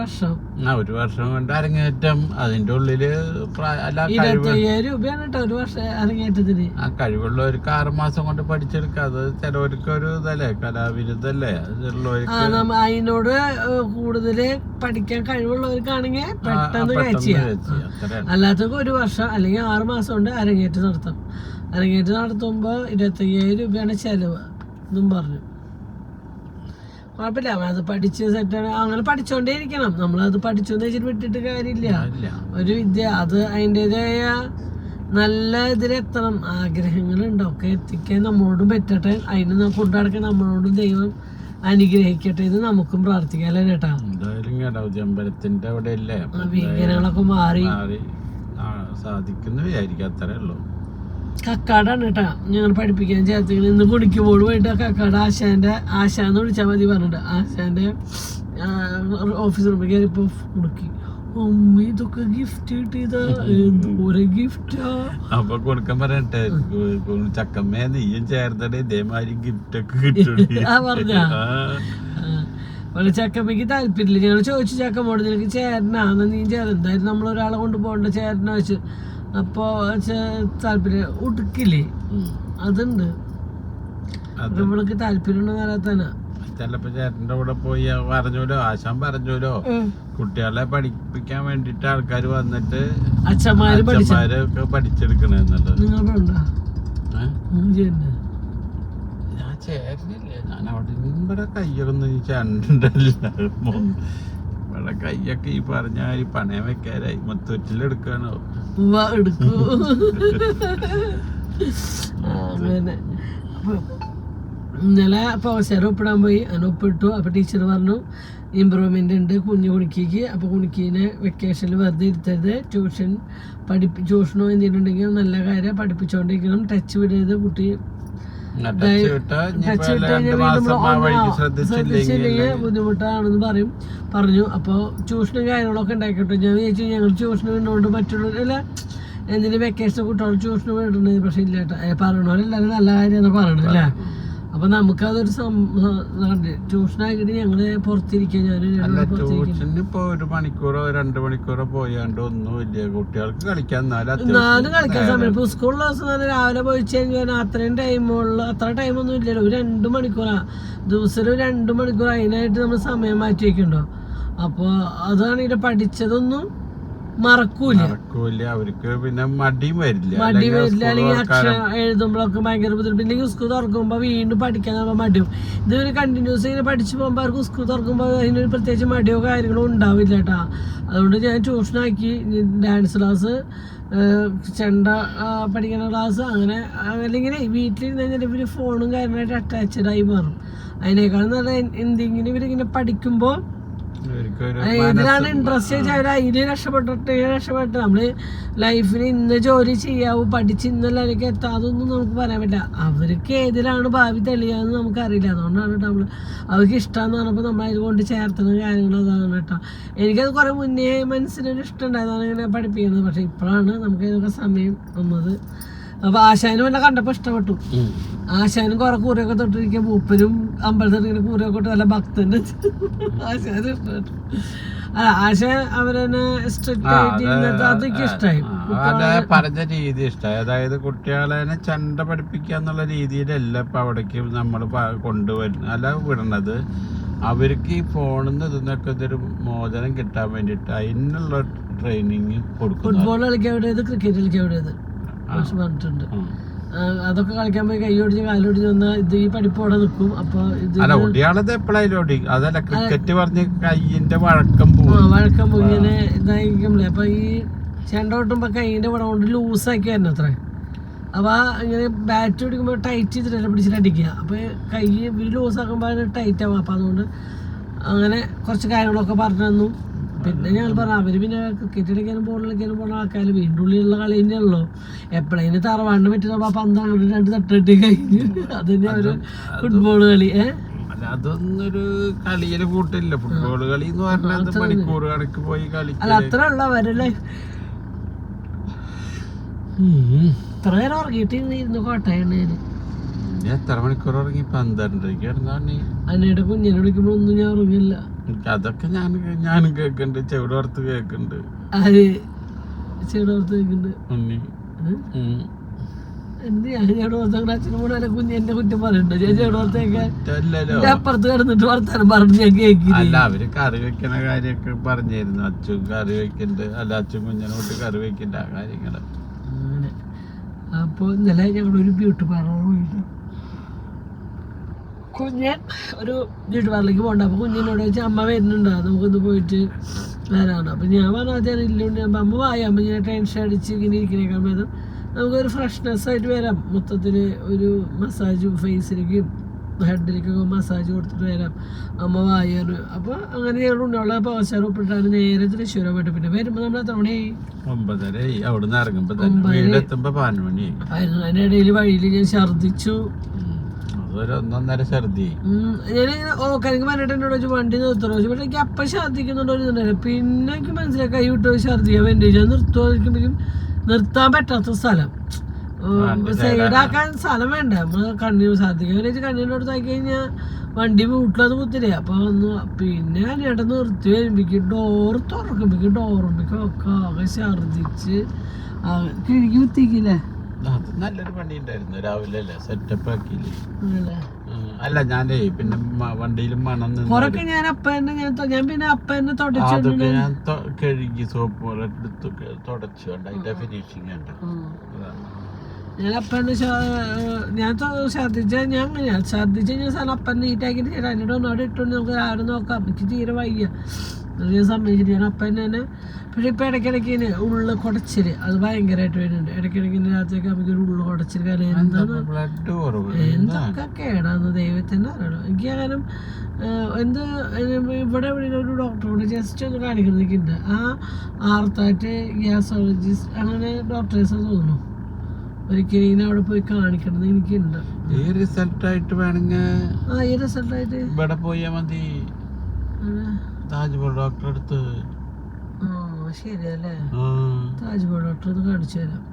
വർഷം കൊണ്ട് അരങ്ങേറ്റം. അതിന്റെ ഉള്ളില് 25,000 രൂപയാണ് കേട്ടോ ഒരു വർഷം അരങ്ങേറ്റത്തിന്. കഴിവുള്ളവർക്ക് 6 മാസം കൊണ്ട് പഠിച്ചെടുക്കാം. അത് ചിലവർക്ക് ഒരു ഇതല്ലേ, കലാവിരുദ്ധല്ലേ അതിനോട് കൂടുതല് പഠിക്കാൻ കഴിവുള്ളവർക്കാണെങ്കിൽ പെട്ടെന്ന് കഴിച്ച. അല്ലാത്തവർക്ക് 1 വർഷം അല്ലെങ്കിൽ 6 മാസം കൊണ്ട് അരങ്ങേറ്റം നടത്താം. അരങ്ങേറ്റം നടത്തുമ്പോ 25,000 രൂപയാണ് ചെലവ് എന്നും പറഞ്ഞു. കുഴപ്പമില്ല, അത് പഠിച്ച് സെറ്റാണ്. അങ്ങനെ പഠിച്ചോണ്ടേ ഇരിക്കണം. നമ്മളത് പഠിച്ചോന്ന് വെച്ചിട്ട് വിട്ടിട്ട് കാര്യമില്ല. ഒരു വിദ്യ അത് അതിൻ്റെതായ നല്ല ഇതിലെത്തണം. ആഗ്രഹങ്ങളുണ്ട്, ഒക്കെ എത്തിക്കാൻ നമ്മളോടും പറ്റട്ടെ. അതിന് കൊണ്ടുനടക്കാൻ നമ്മളോടും ദൈവം അനുഗ്രഹിക്കട്ടെ. ഇത് നമുക്കും പ്രാർത്ഥിക്കാം അല്ലേ ചേട്ടാ? അമ്പലത്തിന്റെ അവിടെ ഇല്ലേ വിഗ്രഹങ്ങളൊക്കെ മാറി സാധിക്കുന്നു വിചാരിക്കും. അത്രേ ഉള്ളൂ. കക്കാടാണ് കേട്ടാ ഞങ്ങൾ പഠിപ്പിക്കാൻ ചേർത്തിങ്ങനെ. ഇന്ന് കുണിക്കുമ്പോൾ പോയിട്ട് കക്കാട് ആശാന്ന് വിളിച്ചാൽ മതി പറഞ്ഞിട്ട് ആശാന്റെ ഓഫീസ് റൂമിൽ കയറിപ്പോ കുടുക്കി. ഇതൊക്കെ ഗിഫ്റ്റ് കിട്ടിയതാ, എന്തോരെ ഗിഫ്റ്റാ. അപ്പൊ കൊടുക്കാൻ പറയട്ടെ, ചക്കമ്മേ നീയും ചേർത്തടെ ഇതേമാതിരി ഗിഫ്റ്റ് ഒക്കെ കിട്ടും പറഞ്ഞ. ചക്കമ്മയ്ക്ക് താല്പര്യമില്ല. ഞങ്ങൾ ചോദിച്ചു ചക്കമ്മോട് നിനക്ക് ചേരനാന്ന്, നീ ചേർ എന്തായാലും നമ്മളൊരാളെ കൊണ്ട് പോകണ്ട ചേരന വെച്ചു. അപ്പൊ താല്പര്യം ഉടുക്കില്ലേ അതുണ്ട്. ഇവൾക്ക് താല്പര്യം ഉണ്ടെന്ന് അറിയാത്തന്നെ. ചിലപ്പോ ചേട്ടന്റെ കൂടെ പോയി പറഞ്ഞോലോ, ആശാൻ പറഞ്ഞോലോ, കുട്ടികളെ പഠിപ്പിക്കാൻ വേണ്ടിട്ട് ആൾക്കാർ വന്നിട്ട് അച്ഛന്മാരൊക്കെ പഠിച്ചെടുക്കണെന്നുള്ളത്. ഞാൻ ചേർന്നില്ലേ, ഞാൻ അവിടെ ഇവിടെ കയ്യൊന്നും ചേണ്ടല്ല. ഇവിടെ കയ്യൊക്കെ ഈ പറഞ്ഞ പണയം വെക്കാനായി മൊത്തത്തിലെടുക്കാണോ എടുക്കൂ. അങ്ങനെ ഇന്നലെ അവസരം ഒപ്പിടാൻ പോയി. അങ്ങനെ ഒപ്പിട്ടു. അപ്പോൾ ടീച്ചർ പറഞ്ഞു ഇമ്പ്രൂവ്മെൻ്റ് ഉണ്ട് കുണിക്കിക്ക്. അപ്പോൾ കുണിക്കീനെ വെക്കേഷനിൽ വെറുതെ ഇരുത്തരുത്, ട്യൂഷനോ എന്തെങ്കിലും ഉണ്ടെങ്കിൽ നല്ല കാര്യം പഠിപ്പിച്ചുകൊണ്ടിരിക്കണം, ടച്ച് വിടരുത്. കുട്ടി ശ്രദ്ധിച്ചില്ലെങ്കിൽ ബുദ്ധിമുട്ടാണെന്ന് പറഞ്ഞു. അപ്പോൾ ട്യൂഷനും കാര്യങ്ങളൊക്കെ ഉണ്ടാക്കിട്ടോ. ഞാൻ വിചാരിച്ചു ഞങ്ങൾ ട്യൂഷന് വിടുന്നതുകൊണ്ട് മറ്റുള്ളവരല്ല എന്തിനും വെക്കേഷൻ കുട്ടികൾ ട്യൂഷന് വിടുന്നത്. പക്ഷെ ഇല്ല കേട്ടോ, പറയണവരെല്ലാവരും നല്ല കാര്യമാണ് പറയണത് അല്ലേ. അപ്പൊ നമുക്കതൊരു ട്യൂഷനാക്കിട്ട് ഞങ്ങള് പുറത്തിരിക്കാൻ ഇപ്പൊ 1 മണിക്കൂറോ 2 മണിക്കൂറോ പോയാണ്ട് ഒന്നുമില്ല. കുട്ടികൾക്ക് കളിക്കാൻ എന്നാലും കളിക്കാൻ സമയം. ഇപ്പൊ സ്കൂളിലെ ദിവസം തന്നെ രാവിലെ പോയി കഴിഞ്ഞാൽ അത്രയും ടൈമുള്ള അത്ര ടൈമൊന്നും ഇല്ലല്ലോ. ഒരു 2 മണിക്കൂറാ ദിവസം, 2 മണിക്കൂർ അതിനായിട്ട് നമ്മൾ സമയം മാറ്റി വെക്കണ്ടോ. അപ്പൊ അതാണ് ഇവിടെ പഠിച്ചതൊന്നും മറക്കൂല. അവർക്ക് പിന്നെ മടിയും വരില്ല. അല്ലെങ്കിൽ അക്ഷരം എഴുതുമ്പോഴൊക്കെ ഭയങ്കര ബുദ്ധിമുട്ട്. ഇല്ലെങ്കിൽ സ്കൂൾ തുറക്കുമ്പോ വീണ്ടും പഠിക്കാൻ മടിയും. ഇതൊരു കണ്ടിന്യൂസ് ഇങ്ങനെ പഠിച്ചു പോകുമ്പോ അവർക്ക് സ്കൂൾ തുറക്കുമ്പോ അതിനൊരു പ്രത്യേകിച്ച് മടിയോ കാര്യങ്ങളോ ഉണ്ടാവില്ല കേട്ടാ. അതുകൊണ്ട് ഞാൻ ട്യൂഷനാക്കി. ഡാൻസ് ക്ലാസ്, ചെണ്ട പഠിക്കുന്ന ക്ലാസ്, അങ്ങനെ അല്ലെങ്കിൽ വീട്ടിലിരുന്ന് കഴിഞ്ഞാൽ ഇവര് ഫോണും കാര്യമായിട്ട് അറ്റാച്ച്ഡ് ആയി മാറും. അതിനേക്കാളും നല്ല എന്തെങ്കിലും ഇവരിങ്ങനെ പഠിക്കുമ്പോൾ ഇതിലാണ് ഇൻട്രസ്റ്റ് വെച്ചാൽ അതിന് രക്ഷപ്പെട്ട് നമ്മള് ലൈഫിന് ഇന്ന് ജോലി ചെയ്യാവൂ, പഠിച്ച് ഇന്നലേക്ക് എത്താം, അതൊന്നും നമുക്ക് പറയാൻ പറ്റില്ല. അവർക്ക് ഏതിലാണ് ഭാവി തെളിയാന്ന് നമുക്കറിയില്ല. അതുകൊണ്ടാണ് കേട്ടോ നമ്മള് അവർക്ക് ഇഷ്ടമെന്ന് പറഞ്ഞപ്പോൾ നമ്മൾ അതിൽ കൊണ്ട് ചേർത്തുന്ന കാര്യങ്ങൾ അതാണ് കേട്ടോ. എനിക്കത് കുറെ മുന്നേ മനസ്സിനൊരു ഇഷ്ടം ഉണ്ടായതാണ് ഇങ്ങനെ പഠിപ്പിക്കുന്നത്. പക്ഷെ ഇപ്പോഴാണ് നമുക്ക് ഇതിനൊക്കെ സമയം വന്നത്. അപ്പൊ ആശാനും എന്നെ കണ്ടപ്പോ ഇഷ്ടപ്പെട്ടു. ആശാനും കുറെ കൂരൊക്കെ തൊട്ടിരിക്കുക. മൂപ്പരും അമ്പലത്തിൽ കൂരൊക്കെ തൊട്ട് നല്ല ഭക്തന്റെ ആശാനും ഇഷ്ടപ്പെട്ടു. ആശാൻ അവരെന്നെ സ്ട്രിക്റ്റ് ആയിട്ട് അതൊക്കെ ഇഷ്ടമായി. പറഞ്ഞ രീതി ഇഷ്ടമായി. അതായത് കുട്ടികളെ ചെണ്ട പഠിപ്പിക്കുക എന്നുള്ള രീതിയിലല്ല ഇപ്പൊ അവിടേക്ക് നമ്മൾ കൊണ്ടുവരുന്നത് അല്ല വിടണത്. അവർക്ക് ഈ ഫോണിൽ നിന്ന് ഇതിന്നൊക്കെ ഇതൊരു മോചനം കിട്ടാൻ വേണ്ടിട്ട് അതിനുള്ള ട്രെയിനിങ് കൊടുക്കും. ഫുട്ബോൾ കളിക്കാൻ എവിടെയത്, ക്രിക്കറ്റ് കളിക്കാൻ എവിടെയത് പറഞ്ഞിട്ടുണ്ട്. അതൊക്കെ കളിക്കാൻ പോയി കൈയോടിച്ച് കാലോടിച്ച് വന്നാൽ ഇത് ഈ പഠിപ്പോടെ നിൽക്കും. അപ്പൊ അതല്ല ക്രിക്കറ്റ് പറഞ്ഞ് കൈയിന്റെ വഴക്കം പോകും ഇങ്ങനെ ഇതായിരിക്കുമ്പോഴേ. അപ്പൊ ഈ ചെണ്ട കൊട്ടുമ്പോ കൈയിന്റെ പടം കൊണ്ട് ലൂസാക്കി വരണം അത്ര. അപ്പോൾ ഇങ്ങനെ ബാറ്റ് പിടിക്കുമ്പോൾ ടൈറ്റ് ചെയ്തിട്ടല്ല പിടിച്ചിട്ട് അടിക്കുക. അപ്പോൾ കൈ ഇവർ ലൂസാക്കുമ്പോൾ ടൈറ്റ് ആവും. അപ്പോൾ അതുകൊണ്ട് അങ്ങനെ കുറച്ച് കാര്യങ്ങളൊക്കെ പറഞ്ഞു തന്നു. പിന്നെ ഞങ്ങൾ പറഞ്ഞു അവർ പിന്നെ ക്രിക്കറ്റ് കളിക്കാനും ബോൾ കളിക്കാനും പോകുന്ന ആൾക്കാർ വീണ്ടും ഉള്ളിലുള്ള കളി തന്നെയുള്ളൂ. എപ്പോഴേലും തറവാണ്ട് പറ്റുന്ന പന്താണ് 2 തട്ടിട്ട് കഴിഞ്ഞ് അതന്നെ ഒരു ഫുട്ബോൾ കളി. അതൊന്നൊരു കളിയില് കൂട്ടില്ല. ഫുട്ബോൾ കളി എന്ന് പറഞ്ഞാൽ മണിക്കൂർ കണക്ക് പോയി കളി. അല്ല അത്ര ഉള്ള അവരല്ലേ ഇത്ര നേരം ഉറങ്ങിയിട്ട് ഇരുന്ന് കോട്ടയാണ്. എത്ര മണിക്കൂർ ഉറങ്ങി? 12:30 കിടന്നാണ്. അന്നയുടെ കുഞ്ഞിനെ വിളിക്കുമ്പോ ഒന്നും ഞാൻ ഉറങ്ങില്ല. അതൊക്കെ ഞാനും കേക്കുന്നുണ്ട്. ചെവിടോർത്ത് കേക്കുന്നുണ്ട്. ആര് ചെവിടോർത്ത് കേക്കുന്നുണ്ട്? എന്ത് ഞാൻ ചെവിടോർത്ത് അച്ഛനും കൂടെ എന്റെ കുഞ്ഞിന്റെ കുറ്റം പറയണ്ടോ? ഞാൻ ചെവിടോർത്തേക്ക് അപ്പുറത്ത് കിടന്നിട്ട് വർത്താനം പറഞ്ഞു ഞാൻ കേൾക്കില്ല. അല്ല അവര് കറി വെക്കണ കാര്യമൊക്കെ പറഞ്ഞിരുന്നു. അച്ഛൻ കറി വെക്കുന്നുണ്ട്. അല്ല അച്ഛൻ കുഞ്ഞിനോട്ട് കറി വെക്കണ്ട ആ കാര്യങ്ങള്. അപ്പൊ ഇന്നലെ ഞങ്ങളൊരു ബ്യൂട്ടി പാർലർ പോയിട്ട് കുഞ്ഞൻ ഒരു ബ്യൂട്ടി പാർലറിലേക്ക് പോകണ്ട. അപ്പോൾ കുഞ്ഞിനോട് വെച്ചാൽ അമ്മ വരുന്നുണ്ടോ നമുക്കൊന്ന് പോയിട്ട് വരാണ്. അപ്പം ഞാൻ പറഞ്ഞാൽ ഇല്ലുണ്ട്. അപ്പം അമ്മ വായാകുമ്പോൾ ഞാൻ ടെൻഷൻ അടിച്ച് ഇങ്ങനെ ഇരിക്കണേക്കാൻ ഭേദം നമുക്കൊരു ഫ്രഷ്നെസ് ആയിട്ട് വരാം. മൊത്തത്തിൽ ഒരു മസാജ് ഫേസിലേക്കും ഹെഡിലേക്കൊക്കെ മസാജ് കൊടുത്തിട്ട് വരാം അമ്മ വായാണ്. അപ്പോൾ അങ്ങനെ ഞങ്ങൾ ഉള്ള പവച്ചാറ് ഒപ്പിട്ടാണ് നേരെ തൃശ്ശൂരെ പോയിട്ട് പിന്നെ വരുമ്പോൾ നമ്മൾ എത്ര മണിയായി? 9:30. അവിടുന്ന് ഇറങ്ങുമ്പോൾ 11:00 അതിനിടയിൽ വഴിയിൽ ഞാൻ ഛർദിച്ചു. ഒന്നൊന്നര ഛർദി. ഞാനിങ്ങനെ ഓക്കാനിക്ക് പറഞ്ഞിട്ട് എന്നോട് വെച്ച് വണ്ടി നിർത്തണോ വെച്ചു. പക്ഷെ എനിക്ക് അപ്പം ഛർദിക്കുന്നുണ്ടോ ഇതുണ്ടായിരുന്നു. പിന്നെ എനിക്ക് മനസ്സിലായി കൈ വിട്ട് ഛർദിക്കാൻ വേണ്ടി ഞാൻ നിർത്തുമ്പോഴേക്കും നിർത്താൻ പറ്റാത്ത സ്ഥലം സൈഡാക്കാൻ സ്ഥലം വേണ്ട. നമ്മൾ കണ്ണീർ ഛർദിക്കാൻ വേണ്ടി കണ്ണീരിൻ്റെ അടുത്ത് ആക്കി കഴിഞ്ഞാൽ വണ്ടി വീട്ടിലത് കുത്തില്ലേ. അപ്പോൾ ഒന്ന് പിന്നെ അനിയേട്ടൻ നിർത്തി വരുമ്പോഴേക്കും ഡോറ് തുറക്കുമ്പോഴേക്കും ഡോറുമ്പോഴേക്കും ഒക്കെ ആകെ ഛർദിച്ച് കിഴുകി കുത്തിക്കില്ലേ. അത് നല്ലൊരു പണി ഉണ്ടായിരുന്നു. രാവിലെ അല്ലേ സെറ്റപ്പ് ആക്കിയില്ലേ? അല്ല ഞാനേ പിന്നെ വണ്ടിയിലും മണം കൊറൊക്കെ ഞാൻ പിന്നെ അപ്പ തന്നെ അതൊക്കെ ഞാൻ കഴുകി സോപ്പ് പോലെ എടുത്ത് തുടച്ചു. അതിന്റെ ഫിനിഷിങ് ഉണ്ട്. ഞാൻ അപ്പന്നെ ഞാൻ ഛർദിച്ച ഞാൻ സാധനം അപ്പൻ നീറ്റാക്കിയിട്ട് അതിനോട് ഒന്നോടെ ഇട്ടുകൊണ്ട് നമുക്ക് രാവിലെ നോക്കാം. എനിക്ക് തീരെ വയ്യ ഞാൻ സമ്മതിച്ചിട്ട് ഞാൻ അപ്പം തന്നെ. പക്ഷെ ഇപ്പം ഇടയ്ക്കിടയ്ക്ക് ഉള്ളു കുടച്ചില് അത് ഭയങ്കരമായിട്ട് വരുന്നുണ്ട്. ഇടയ്ക്കിടയ്ക്ക് രാത്രിയൊക്കെ നമുക്ക് ഒരു ഉള്ളു കുടച്ചില്. കാരണം എന്തൊക്കെ കേടാന്ന് ദൈവത്തിന് അറിയണം. എനിക്ക് അങ്ങനെ എന്ത് ഇവിടെ ഒരു ഡോക്ടറോട് ജസ്റ്റ് ഒന്ന് കാണിക്കണം എനിക്കുണ്ട്. ആ ആർത്താറ്റ് ഗ്യാസോളജിസ്റ്റ് അങ്ങനെ ഡോക്ടേഴ്സ് തോന്നുന്നു. ഒരിക്കലും ഇങ്ങനെ അവിടെ പോയി കാണിക്കണം എനിക്കുണ്ട്. ഈ റിസൾട്ടായിട്ട് വേണമെങ്കിൽ ഈ റിസൾട്ടായിട്ട് ഇവിടെ പോയാൽ മതി. താജ്മഹൽ ഡോക്ടറെ അടുത്ത്. ശരിയല്ലേ? താജ്മഹൽ ഡോക്ടർ ഒന്ന് കാണിച്ചു തരാം.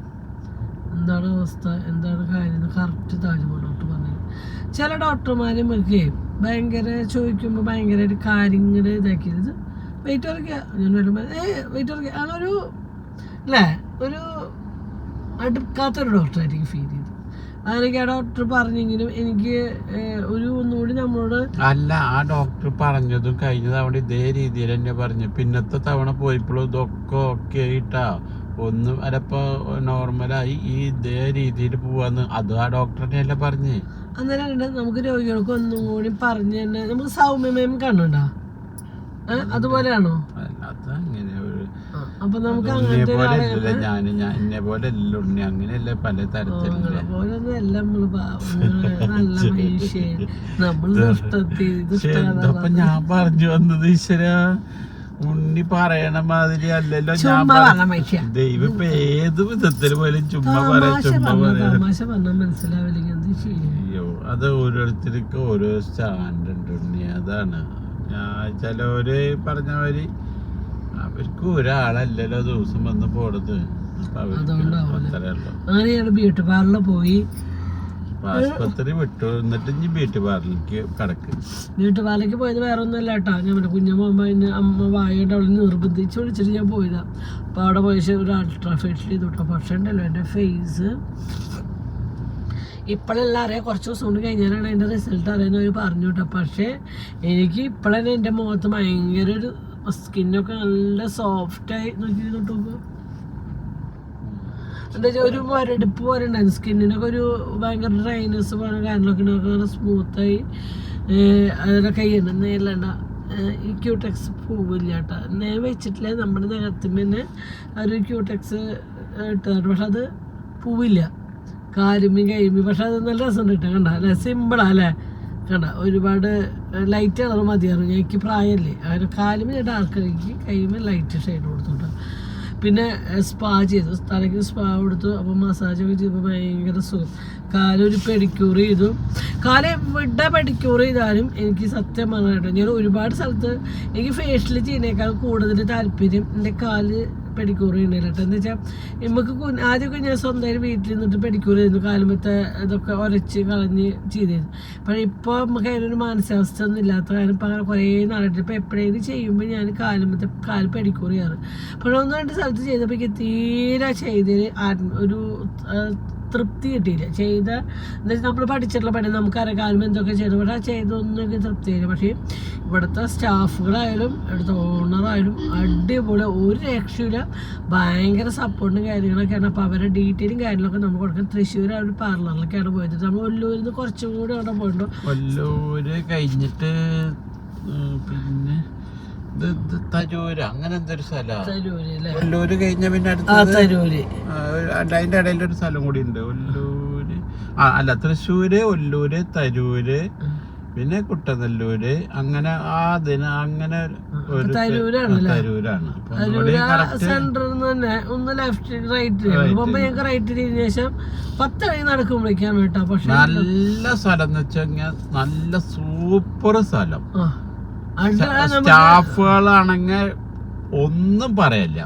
എന്താണ് അവസ്ഥ എന്താണ് കാര്യം കറക്റ്റ് താജ്മഹൽ ഡോക്ടർ പറഞ്ഞത്. ചില ഡോക്ടർമാർ നമുക്ക് ഭയങ്കര ചോദിക്കുമ്പോൾ ഭയങ്കരമായിട്ട് കാര്യങ്ങൾ ഇതാക്കിയത് വെയിറ്റ് കുറയ്ക്കുക ഞാൻ വരുമ്പോൾ വെയിറ്റ് കുറയ്ക്കുക അങ്ങനൊരു അല്ലേ ഒരു അടുക്കാത്തൊരു ഡോക്ടറായിട്ട് ഫീൽ ചെയ്തു. അതെനിക്ക് ആ ഡോക്ടർ പറഞ്ഞെങ്കിലും എനിക്ക് ഒരു ഒന്നുകൂടി നമ്മളോട് അല്ല ആ ഡോക്ടർ പറഞ്ഞതും കഴിഞ്ഞ തവണ ഇതേ രീതിയിൽ തന്നെ പറഞ്ഞു. പിന്നത്തെ തവണ പോയപ്പോഴും ഇതൊക്കെ ഓക്കെ ആയിട്ടാ ഒന്നും അല്ലപ്പോ നോർമലായി ഈ ഇതേ രീതിയിൽ പോവാന്ന് അത് ആ ഡോക്ടറിനെ അല്ലേ പറഞ്ഞേ. അന്നേരം നമുക്ക് രോഗികൾക്ക് ഒന്നും കൂടി പറഞ്ഞു തന്നെ നമുക്ക് സൗമ്യമേം കാണുന്നുണ്ടോ അതുപോലെയാണോ? അപ്പൊ നമുക്ക് അങ്ങനത്തെ എന്നെ പോലെ അങ്ങനെയല്ല പല തരത്തിലുള്ള ഞാൻ പറഞ്ഞു വന്നത് ഈശ്വര ഉണ്ണി പറയണ മാതിരി അല്ലല്ലോ. ഞാൻ ദൈവം ഇപ്പൊ ഏത് വിധത്തിൽ പോലും ചുമ്മാ പറയാ അയ്യോ അത് ഓരോരുത്തർക്ക് ഓരോ സ്റ്റാൻഡ് ഉണ്ട് ഉണ്ണി. അതാണ് ഞാൻ ചിലവര് പറഞ്ഞ മാതിരി അവർക്ക് ഒരാളല്ലല്ലോ ദിവസം വന്ന് പോണത്. അങ്ങനെയാണ് ബ്യൂട്ടി പാർലറിൽ പോയി ആശുപത്രി വിട്ടു. എന്നിട്ട് ഇനി ബ്യൂട്ടി പാർലറിലേക്ക് കടക്ക്. ബ്യൂട്ടി പാർലറിലേക്ക് പോയത് വേറെ ഒന്നുമല്ല കേട്ടോ. ഞാൻ കുഞ്ഞമ്മ അമ്മ വായിട്ട് അവളെ നിർബന്ധിച്ച് വിളിച്ചിട്ട് ഞാൻ പോയതാ. അപ്പോൾ അവിടെ പോയ ഒരു അൾട്രാ ഫേഷ്യൽ ചെയ്തു കേട്ടോ. പക്ഷേ ഉണ്ടല്ലോ എൻ്റെ ഫേസ് ഇപ്പോഴെല്ലാം അറിയാം. കുറച്ച് ദിവസം കൊണ്ട് കഴിഞ്ഞാലാണ് അതിൻ്റെ റിസൾട്ട് അറിയുന്നത് അവർ പറഞ്ഞു കേട്ടോ. പക്ഷേ എനിക്ക് ഇപ്പോഴന്നെ എൻ്റെ മുഖത്ത് ഭയങ്കര ഒരു സ്കിന്നൊക്കെ നല്ല സോഫ്റ്റായി നോക്കിയിട്ട് എന്താ വെച്ചാൽ ഒരു മുരടിപ്പ് പോലെ ഉണ്ടായിരുന്നു. സ്കിന്നിനൊക്കെ ഒരു ഭയങ്കര ഡ്രൈനെസ് പോലെ കാര്യങ്ങളൊക്കെ ഉണ്ടാക്കുക സ്മൂത്തായി. അതിലൊക്കെ കഴിയുന്നുണ്ട് നേരിടേണ്ട ഈ ക്യൂടെക്സ് പോവില്ല കേട്ടോ. ഞാൻ വെച്ചിട്ടില്ല നമ്മുടെ നഖത്തിന് തന്നെ ഒരു ക്യൂടെക്സ് ഇട്ടതാണ്. പക്ഷെ അത് പോവില്ല. കാലുമ്മയും കൈമ്മയും. പക്ഷെ അത് നല്ല രസം കിട്ടാം, കണ്ട അല്ലേ, സിമ്പിളാ അല്ലേ, കണ്ട ഒരുപാട് ലൈറ്റ് കളർ മതിയായിരുന്നു. എനിക്ക് പ്രായമല്ലേ, അങ്ങനെ കാലുമ്മ ഡാർക്ക് കളറിക്ക്, കൈമ്മ ലൈറ്റ് ഷെയ്ഡ് കൊടുത്തോട്ടോ. പിന്നെ സ്പാ ചെയ്തു, തലയ്ക്ക് സ്പാ കൊടുത്തു. അപ്പോൾ മസാജൊക്കെ ചെയ്തപ്പോൾ ഭയങ്കര സുഖം. കാലൊരു പെഡിക്യൂർ ചെയ്തു. കാല് എവിടെ പെഡിക്യൂർ ചെയ്താലും എനിക്ക് സത്യം പറഞ്ഞ കേട്ടോ, ഞാൻ ഒരുപാട് സ്ഥലത്ത് എനിക്ക് ഫേഷ്യൽ ചെയ്യുന്നതിനേക്കാൾ കൂടുതൽ താല്പര്യം എൻ്റെ കാല് പെഡിക്യൂർ ചെയ്യണേട്ടോ. എന്താ വെച്ചാൽ നമുക്ക് ആദ്യമൊക്കെ ഞാൻ സ്വന്തമായിട്ട് വീട്ടിൽ നിന്നിട്ട് പെഡിക്യൂർ ചെയ്യുന്നു, കാലുമത്തെ ഇതൊക്കെ ഉരച്ച് കളഞ്ഞ് ചെയ്തിരുന്നു. പക്ഷേ ഇപ്പോൾ നമുക്ക് അതിനൊരു മാനസികാവസ്ഥ ഒന്നും ഇല്ലാത്ത കാരണം ഇപ്പം അങ്ങനെ കുറേ നാളായിട്ട് ഇപ്പോൾ എപ്പോഴേലും ചെയ്യുമ്പോൾ ഞാൻ കാല് പെഡിക്യൂർ ചെയ്യാറ്. പക്ഷേ 1-2 സ്ഥലത്ത് ചെയ്തപ്പോൾ എനിക്ക് തീരെ ചെയ്തതിൽ ഒരു തൃപ്തി കിട്ടിയില്ല. ചെയ്ത എന്താ വെച്ചാൽ നമ്മൾ പഠിച്ചിട്ടുള്ള പണി നമുക്കറിയാം കാലുമ്പോൾ എന്തൊക്കെ ചെയ്തു, പക്ഷേ ചെയ്തൊന്നും എനിക്ക് തൃപ്തിയില്ല. പക്ഷേ ഇവിടുത്തെ സ്റ്റാഫുകളായാലും ഇവിടുത്തെ ഓണറായാലും അടിപൊളി, ഒരു രക്ഷയില്ല, ഭയങ്കര സപ്പോർട്ടും കാര്യങ്ങളൊക്കെയാണ്. അപ്പോൾ അവരുടെ ഡീറ്റെയിലും കാര്യങ്ങളൊക്കെ നമുക്ക് കൊടുക്കാം. തൃശ്ശൂർ ആ ഒരു പാർലറിലൊക്കെയാണ് പോയത്. നമ്മൾ ഒല്ലൂരിൽ നിന്ന് കുറച്ചും കൂടി അവിടെ പോയിട്ടുണ്ടോ, ഒല്ലൂര് കഴിഞ്ഞിട്ട് പിന്നെ തരൂര് അങ്ങനെ എന്തൊരു സ്ഥലമാണ്. ഒല്ലൂര് കഴിഞ്ഞ പിന്നെ തരൂര്, അതിന്റെ ഇടയിലൊരു സ്ഥലം കൂടി ഉണ്ട്. ഒല്ലൂര് അല്ല, തൃശ്ശൂര്, ഒല്ലൂര്, തരൂര്, പിന്നെ കുട്ടനെല്ലൂര്, അങ്ങനെ അങ്ങനെ തരൂരാണ്. സെന്ററിൽ തന്നെ ഒന്ന് ലെഫ്റ്റ് റൈറ്റ് പോകുമ്പോ ഞങ്ങൾക്ക് റൈറ്റ് തിരിഞ്ഞ ശേഷം 10 വഴി നടക്കുമ്പോഴേക്കാണ് കേട്ടോ. പക്ഷെ നല്ല സ്ഥലം എന്ന് വെച്ചാൽ നല്ല സൂപ്പർ സ്ഥലം. സ്റ്റാഫുകളാണെങ്കിൽ ഒന്നും പറയില്ല,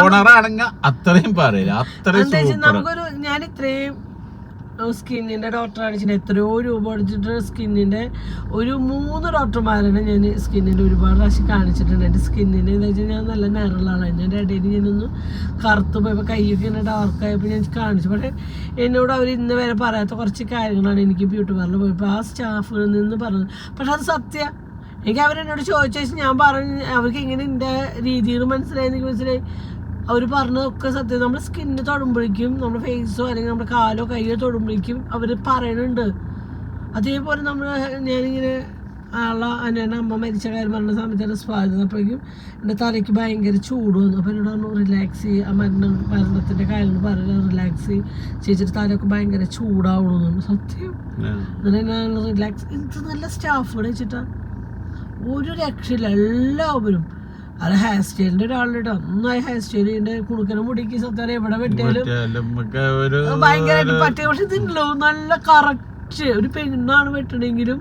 ഓണറാണെങ്കിൽ അത്രയും പറയില്ല, അത്രയും. നമുക്കൊരു ഞാൻ ഇത്രയും സ്കിന്നിന്റെ ഡോക്ടർ കാണിച്ചിട്ട് എത്രയോ രൂപ അടിച്ചിട്ട് സ്കിന്നിന്റെ ഒരു 3 ഡോക്ടർമാരാണ് ഞാൻ സ്കിന്നിന്റെ ഒരുപാട് പ്രാവശ്യം കാണിച്ചിട്ടുണ്ട്. എൻ്റെ സ്കിന്നിന് എന്താ വെച്ചാൽ ഞാൻ നല്ല നിറമുള്ളതാണ്. എൻ്റെ ഇടയിൽ ഞാനൊന്ന് കറുത്ത് പോയപ്പോൾ കൈയൊക്കെ ഇങ്ങനെ ഡാർക്കായപ്പോൾ ഞാൻ കാണിച്ചു. പക്ഷേ എന്നോട് അവർ ഇന്ന് വരെ പറയാത്ത കുറച്ച് കാര്യങ്ങളാണ് എനിക്ക് ബ്യൂട്ടി പാർലറിൽ പോയപ്പോൾ ആ സ്റ്റാഫുകളിൽ നിന്ന് പറഞ്ഞത്. പക്ഷെ അത് സത്യം. എനിക്ക് അവരെന്നോട് ചോദിച്ചു, ഞാൻ പറഞ്ഞു അവർക്ക് എങ്ങനെ എൻ്റെ രീതികൾ മനസ്സിലായി, എനിക്ക് മനസ്സിലായി. അവർ പറഞ്ഞതൊക്കെ സത്യം. നമ്മുടെ സ്കിന്ന് തൊടുമ്പോഴേക്കും, നമ്മുടെ ഫേസോ അല്ലെങ്കിൽ നമ്മുടെ കാലോ കൈയോ തൊടുമ്പോഴേക്കും അവർ പറയുന്നുണ്ട്. അതേപോലെ നമ്മൾ ഞാനിങ്ങനെ എൻ്റെ അമ്മ മരിച്ച കാര്യം പറഞ്ഞ സമയത്ത് സ്വാധീനപ്പോഴേക്കും എൻ്റെ തലയ്ക്ക് ഭയങ്കര ചൂട് വന്നു. അപ്പോൾ എന്നോട് പറഞ്ഞു റിലാക്സ് ചെയ്യുക, മരണത്തിൻ്റെ കാര്യങ്ങൾ പറഞ്ഞ് റിലാക്സ് ചെയ്തിട്ട് തലയൊക്കെ ഭയങ്കര ചൂടാവണമെന്ന്. സത്യം. അങ്ങനെ ഞാൻ റിലാക്സ്, ഇത് നല്ല സ്റ്റാഫുകൾ വെച്ചിട്ടാണ്, ഒരു രക്ഷയില്ല. എല്ലാവരും അത് ഹെയർ സ്റ്റൈലിന്റെ ഒരാളുടെ ഒന്നായി ഹെയർ സ്റ്റൈലിന്റെ കുടുക്കനെ മുടിക്ക് സത്യം എവിടെ വെട്ടിയാലും ഭയങ്കരമായിട്ട് പറ്റിയ. പക്ഷെ ഇതില്ലോ നല്ല കറക്റ്റ് ഒരു പെണ്ണാണ് വെട്ടണെങ്കിലും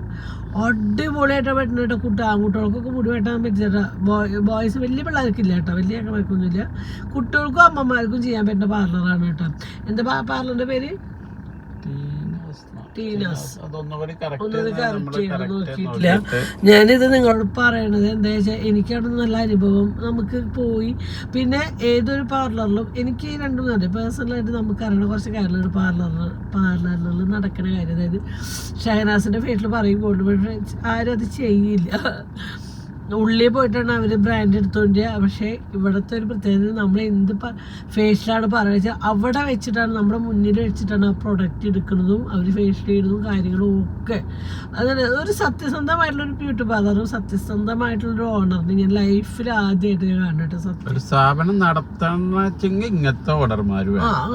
അടിപൊളിയായിട്ടാണ് വെട്ടണ. ആൺകുട്ടികൾക്കൊക്കെ മുടി വെട്ടാൻ പറ്റില്ല. ബോയ്സ് വലിയ പിള്ളേർക്കില്ല കേട്ടോ, വലിയ കണക്കൊന്നുമില്ല. കുട്ടികൾക്കും അമ്മമാർക്കും ചെയ്യാൻ പറ്റുന്ന പാർലറാണ് കേട്ടോ. എന്താ പാർലറിന്റെ പേര്? ഞാനിത് നിങ്ങളോട് പറയണത് എന്താ വെച്ചാൽ എനിക്കവിടെ നല്ല അനുഭവം നമുക്ക് പോയി. പിന്നെ ഏതൊരു പാർലറിലും എനിക്ക് 2-3 പേഴ്സണലായിട്ട് നമുക്കറിയണ കുറച്ച് കാര്യങ്ങളുണ്ട് പാർലറിൽ നടക്കുന്ന കാര്യം. അതായത് ഷഹനാസിന്റെ ഫേസിൽ പറയുമ്പോൾ ആരും അത് ചെയ്യില്ല. ഉള്ളിൽ പോയിട്ടാണ് അവർ ബ്രാൻഡ് എടുത്തോണ്ട്. പക്ഷേ ഇവിടുത്തെ ഒരു പ്രത്യേകത, നമ്മൾ എന്ത് ഫേഷ്യലാണ് പറയുക വെച്ചാൽ അവിടെ വെച്ചിട്ടാണ്, നമ്മുടെ മുന്നിൽ വെച്ചിട്ടാണ് ആ പ്രൊഡക്റ്റ് എടുക്കുന്നതും അവർ ഫേഷ്യൽ ചെയ്യുന്നതും കാര്യങ്ങളും ഒക്കെ. അങ്ങനെ ഒരു സത്യസന്ധമായിട്ടുള്ളൊരു ബ്യൂട്ടി പാർലറും സത്യസന്ധമായിട്ടുള്ളൊരു ഓണറിന് ഞാൻ ലൈഫിൽ ആദ്യമായിട്ട് ഞാൻ കണ്ടിട്ട്. സത്യം സ്ഥാപനം നടത്തണമെങ്കിൽ ഇങ്ങനത്തെ ഓർഡർമാർ,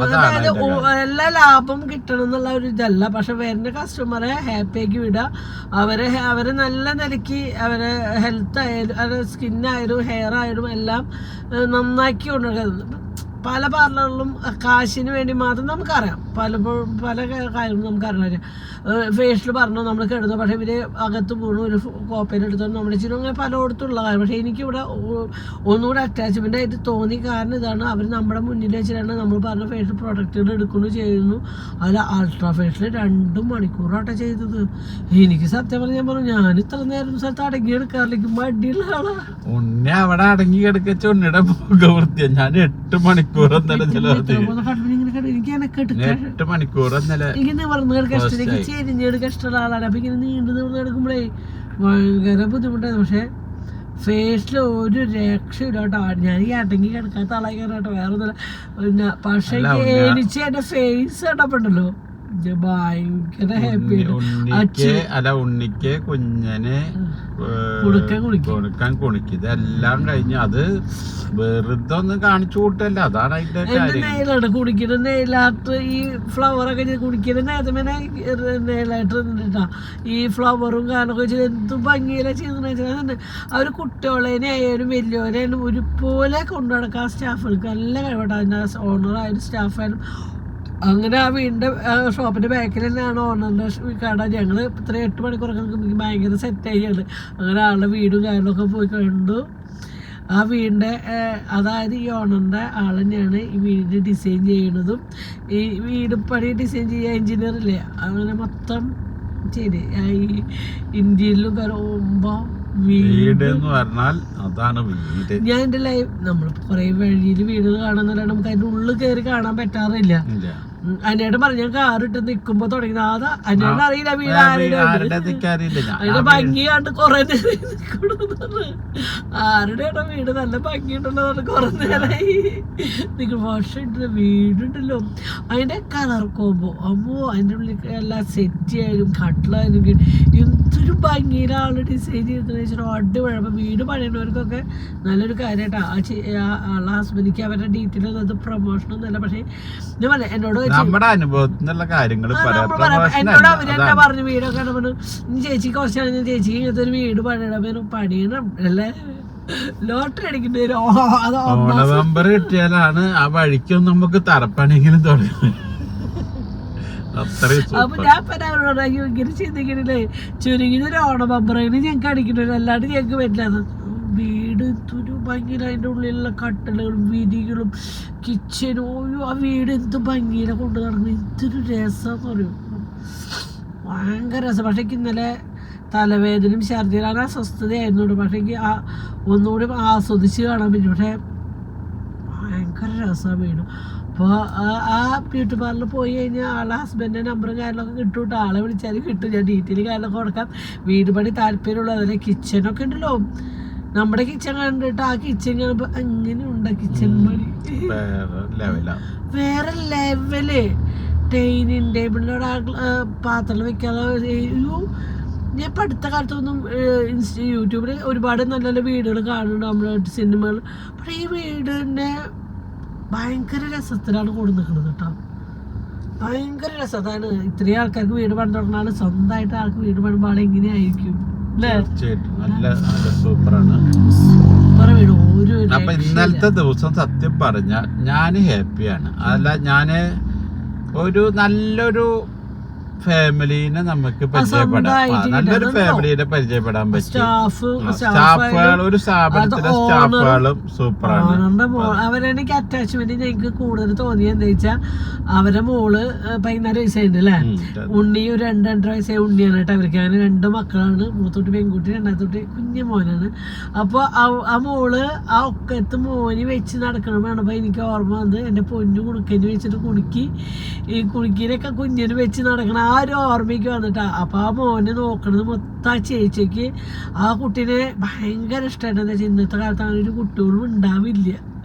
അതായത് എല്ലാ ലാഭം കിട്ടണം എന്നുള്ള ഒരു ഇതല്ല. പക്ഷെ വരുന്ന കസ്റ്റമറെ ഹാപ്പി ആക്കി വിടുക, അവരെ നല്ല നിലയ്ക്ക് അവരെ ഹെൽത്ത് ആയാലും അത് സ്കിന്നായാലും ഹെയർ ആയാലും എല്ലാം നന്നാക്കി കൊണ്ടുവരുന്നത്. പല പാർലറിലും കാശിന് വേണ്ടി മാത്രം നമുക്കറിയാം, പല കാര്യങ്ങളും നമുക്കറിയാം. ഫേഷ്യൽ പറഞ്ഞു നമ്മൾ കിടന്നു, പക്ഷേ ഇവർ അകത്ത് പോകണം, ഒരു കോപ്പയിൽ എടുത്തോ നമ്മുടെ ചെയ്തു, അങ്ങനെ പലയിടത്തുള്ള കാര്യം. പക്ഷേ എനിക്കിവിടെ ഒന്നുകൂടെ അറ്റാച്ച്മെൻ്റ് ആയിട്ട് തോന്നി. കാരണം ഇതാണ്, അവർ നമ്മുടെ മുന്നിൽ വെച്ചിട്ടാണ് നമ്മൾ പറഞ്ഞ ഫേഷ്യൽ പ്രോഡക്റ്റുകൾ എടുക്കുന്നു, ചെയ്യുന്നു. അതിൽ അൾട്രാ ഫേഷ്യൽ 2 മണിക്കൂറാട്ടോ ചെയ്തത്. എനിക്ക് സത്യം പറഞ്ഞാൽ ഞാൻ ഇത്ര നേരം സ്ഥലത്ത് അടങ്ങി എടുക്കാറില്ല, മടിയുള്ള ആളാണ്. ഉണ്ണി അവിടെ അടങ്ങി കിടക്കച്ച ഉണ്ണിയുടെ വൃത്തിയാണ്. ഞാൻ 8 മണിക്കൂർ ചെരിഞ്ഞെടുക്ക ഇഷ്ടമുള്ള ആളാണ്. അപ്പൊ ഇങ്ങനെ നീണ്ടു കിടക്കുമ്പോഴേ ഭയങ്കര ബുദ്ധിമുട്ടായിരുന്നു. പക്ഷെ ഫേസിൽ ഒരു രക്ഷയില്ല കേട്ടോ. ഞാൻ ഈ അടങ്ങി കിടക്കാത്ത ആളായി കേട്ടോ, വേറെ ഒന്നുമില്ല. പിന്നെ പക്ഷെ എനിക്ക് എന്റെ ഫേസ് കണ്ടപ്പോണ്ടല്ലോ ഭയങ്കര ഹാപ്പി. ഉണ്ണിക്ക് കുഞ്ഞന് കൊടുക്കാൻ കുണിക്ക് ഇതെല്ലാം കഴിഞ്ഞ് അത് വെറുതെ ഒന്ന് കാണിച്ചു കൂട്ടല്ല. അതാണ് അതിന്റെ നെയിലാണ് കുടിക്കുന്ന നെയിലാട്ട്. ഈ ഫ്ലവറൊക്കെ കുടിക്കുന്ന നേരത്തെ നെയിലായിട്ട് ഇരുന്നിട്ടാ ഈ ഫ്ലവറും കാനൊക്കെ വെച്ചാൽ എന്തും ഭംഗിയില ചെയ്തെന്ന് വെച്ചാൽ അവർ കുട്ടികളേനെ ആയാലും വലിയവരായാലും ഒരുപോലെ കൊണ്ടു നടക്കാൻ സ്റ്റാഫുകൾക്ക് നല്ല കഴിവട്ടെ. അതിൻ്റെ ഓണറായാലും സ്റ്റാഫായാലും അങ്ങനെ ആ വീടിൻ്റെ ഷോപ്പിൻ്റെ ബാക്കിൽ തന്നെയാണ് ഓണറിൻ്റെ കട. ഞങ്ങൾ ഇത്ര 8 മണിക്കൂറൊക്കെ നമുക്ക് ഭയങ്കര സെറ്റായിട്ടുണ്ട്. അങ്ങനെ ആളുടെ വീടും കാര്യങ്ങളൊക്കെ പോയി കണ്ടു. ആ വീടിൻ്റെ അതായത് ഈ ഓണറിൻ്റെ ആൾ തന്നെയാണ് ഈ വീട് ഡിസൈൻ ചെയ്യണതും ഈ വീട് പണി ഡിസൈൻ ചെയ്യുക എൻജിനീയറില്ലേ അങ്ങനെ മൊത്തം ചെയ്ത് ഈ ഇന്ത്യയിലും കയറുമ്പോൾ വീട് എന്ന് പറഞ്ഞാൽ അതാണ് വീട്. ഞാൻ എൻ്റെ ലൈഫ് നമ്മൾ കുറേ വഴിയിൽ വീടുകൾ കാണാന്നല്ലാണ്ട് നമുക്ക് അതിൻ്റെ ഉള്ളിൽ കയറി കാണാൻ പറ്റാറില്ല. അന്നേട്ട് പറഞ്ഞു ഞാൻ കാറിട്ട് നിൽക്കുമ്പോ തുടങ്ങി അതാ അന്നേട്ട് അറിയില്ല വീട് അതിന്റെ ഭംഗിയാണ്ട് കൊറേ ആരുടെയാണോ വീട് നല്ല ഭംഗിയുണ്ടല്ലോ കൊറേ നേരമായി നിൽക്കും. പക്ഷെ വീടുണ്ടല്ലോ അതിന്റെ കളർ കോമ്പോ അമ്മോ അതിന്റെ ഉള്ളിൽ എല്ലാം സെറ്റ് ആയാലും കട്ടിലായാലും എന്തൊരു ഭംഗിയിലെ ആള് ഡിസൈൻ ചെയ്തിട്ട് അടിപൊളി. അപ്പൊ വീട് പണിയുന്നവർക്കൊക്കെ നല്ലൊരു കാര്യമായിട്ടാ. ആളെ ഹസ്ബൻഡിക്ക് അവരുടെ ഡീറ്റെയിൽ അത് പ്രൊമോഷൻ ഒന്നുമല്ല. പക്ഷെ ഞാൻ പറയാം എന്നോട് നമ്മുടെ അനുഭവത്തിനുള്ള കാര്യങ്ങൾ എന്നോട് അവരെന്നെ പറഞ്ഞു വീടൊക്കെ ചേച്ചി കുറച്ചാണ് ഞാൻ ചേച്ചി ഇങ്ങനത്തെ ഒരു വീട് പണിയണം അല്ലേ ലോട്ടറി അടിക്കേണ്ടി വരും. നവംബർ കിട്ടിയാലാണ് ആ വഴിക്കും നമുക്ക് തറപ്പണിയെങ്കിലും തുടങ്ങി. അപ്പൊ ഞാൻ അവരോട് ഇങ്ങനെ ചിന്തിക്കണില്ലേ ചുരുങ്ങിയൊരു ഓണ ബമ്പറിന് ഞങ്ങൾക്ക് അടിക്കണില്ല അല്ലാണ്ട് ഞങ്ങൾക്ക് പറ്റില്ല. വീട് എന്തൊരു ഭംഗിയില അതിൻ്റെ ഉള്ളിലുള്ള കട്ടലുകളും വിരികളും കിച്ചനും ആ വീട് എന്ത് ഭംഗിയില കൊണ്ട് നടക്കുന്നത് എന്തൊരു രസമെന്ന് പറയും. ഭയങ്കര രസം. പക്ഷേ ഇന്നലെ തലവേദനയും ഛർദിയിലാണ് അസ്വസ്ഥതയായിരുന്നു. പക്ഷേ എനിക്ക് ഒന്നുകൂടി ആസ്വദിച്ച് കാണാൻ പറ്റും. പക്ഷേ ഭയങ്കര രസമാണ് വീട്. അപ്പോൾ ആ ബ്യൂട്ടി പാർലറിൽ പോയി കഴിഞ്ഞാൽ ആളെ ഹസ്ബൻഡിൻ്റെ നമ്പറും കാര്യങ്ങളൊക്കെ കിട്ടും കേട്ടോ. ആളെ വിളിച്ചാലും കിട്ടും. ഞാൻ ഡീറ്റെയിൽ കാര്യങ്ങളൊക്കെ കൊടുക്കാം. വീട് പണി താല്പര്യമുള്ള അതിലെ കിച്ചനൊക്കെ ഉണ്ടല്ലോ. നമ്മുടെ കിച്ചൺ കണ്ടിട്ട് ആ കിച്ചൺ കാണുമ്പോ അങ്ങനെയുണ്ട് കിച്ചൺ പണി വേറെ ലെവല്. ഡൈനിങ് ടേബിളിലൂടെ പാത്രം വെക്കാതെ ഞാൻ ഇപ്പം അടുത്ത കാലത്തൊന്നും യൂട്യൂബിൽ ഒരുപാട് നല്ല നല്ല വീടുകൾ കാണുന്നുണ്ട് നമ്മുടെ സിനിമകൾ. പക്ഷേ ഈ വീട് തന്നെ ഭയങ്കര രസത്തിലാണ് കൊണ്ടു നിൽക്കുന്നത് കേട്ടോ. ഭയങ്കര രസമാണ്. ഇത്രയും ആൾക്കാർക്ക് വീട് പണി തുടങ്ങാണ്. സ്വന്തമായിട്ട് ആൾക്ക് വീട് പണിയുമ്പോൾ ആളെങ്ങനെയായിരിക്കും സൂപ്പറാണ്. അപ്പൊ ഇന്നലത്തെ ദിവസം സത്യം പറഞ്ഞ ഞാന് ഹാപ്പിയാണ്. അല്ല ഞാന് ഒരു നല്ലൊരു ഫാമിലീനെ നമുക്ക് പരിചയപ്പെടാം. നല്ലൊരു ഫാമിലീനെ പരിചയപ്പെടാൻ പറ്റും. സ്റ്റാഫുകൾ ഒരു സ്ഥാപനത്തിലെ സ്റ്റാഫുകളും സൂപ്പറാണ്. അവരെനിക്ക് അറ്റാച്ച്മെന്റ് ഞങ്ങൾക്ക് കൂടുതൽ തോന്നിയത് എന്താ വെച്ചാൽ അവരെ മോള് 16 വയസ്സായിട്ടുണ്ട് അല്ലേ. ഉണ്ണി ഒരു 2-2.5 വയസ്സായ ഉണ്ണിയാണ് കേട്ടോ. അവർക്ക് അങ്ങനെ 2 മക്കളാണ്. മൂത്തോട്ട് പെൺകുട്ടി, രണ്ടാമത്തോട്ട് കുഞ്ഞു മോനാണ്. അപ്പോൾ ആ മോള് ആ ഒക്കത്ത് മോന് വെച്ച് നടക്കണമെന്നാണ്. അപ്പോൾ എനിക്ക് ഓർമ്മ വന്നത് എൻ്റെ പൊന്നു കുണുക്കന് വെച്ചിട്ട് ഈ കുണുക്കിനൊക്കെ കുഞ്ഞിന് വെച്ച് നടക്കണം ആ ഒരു ഓർമ്മയ്ക്ക് വന്നിട്ടാ. അപ്പൊ ആ മോനെ നോക്കണത് മൊത്തം ആ ചേച്ചിക്ക് ആ കുട്ടീനെ ഭയങ്കര ഇഷ്ടമായിട്ട്. എന്താ വെച്ചാൽ ഇന്നത്തെ കാലത്ത് അങ്ങനെ ഒരു കുട്ടികളും ഉണ്ടാവില്ല.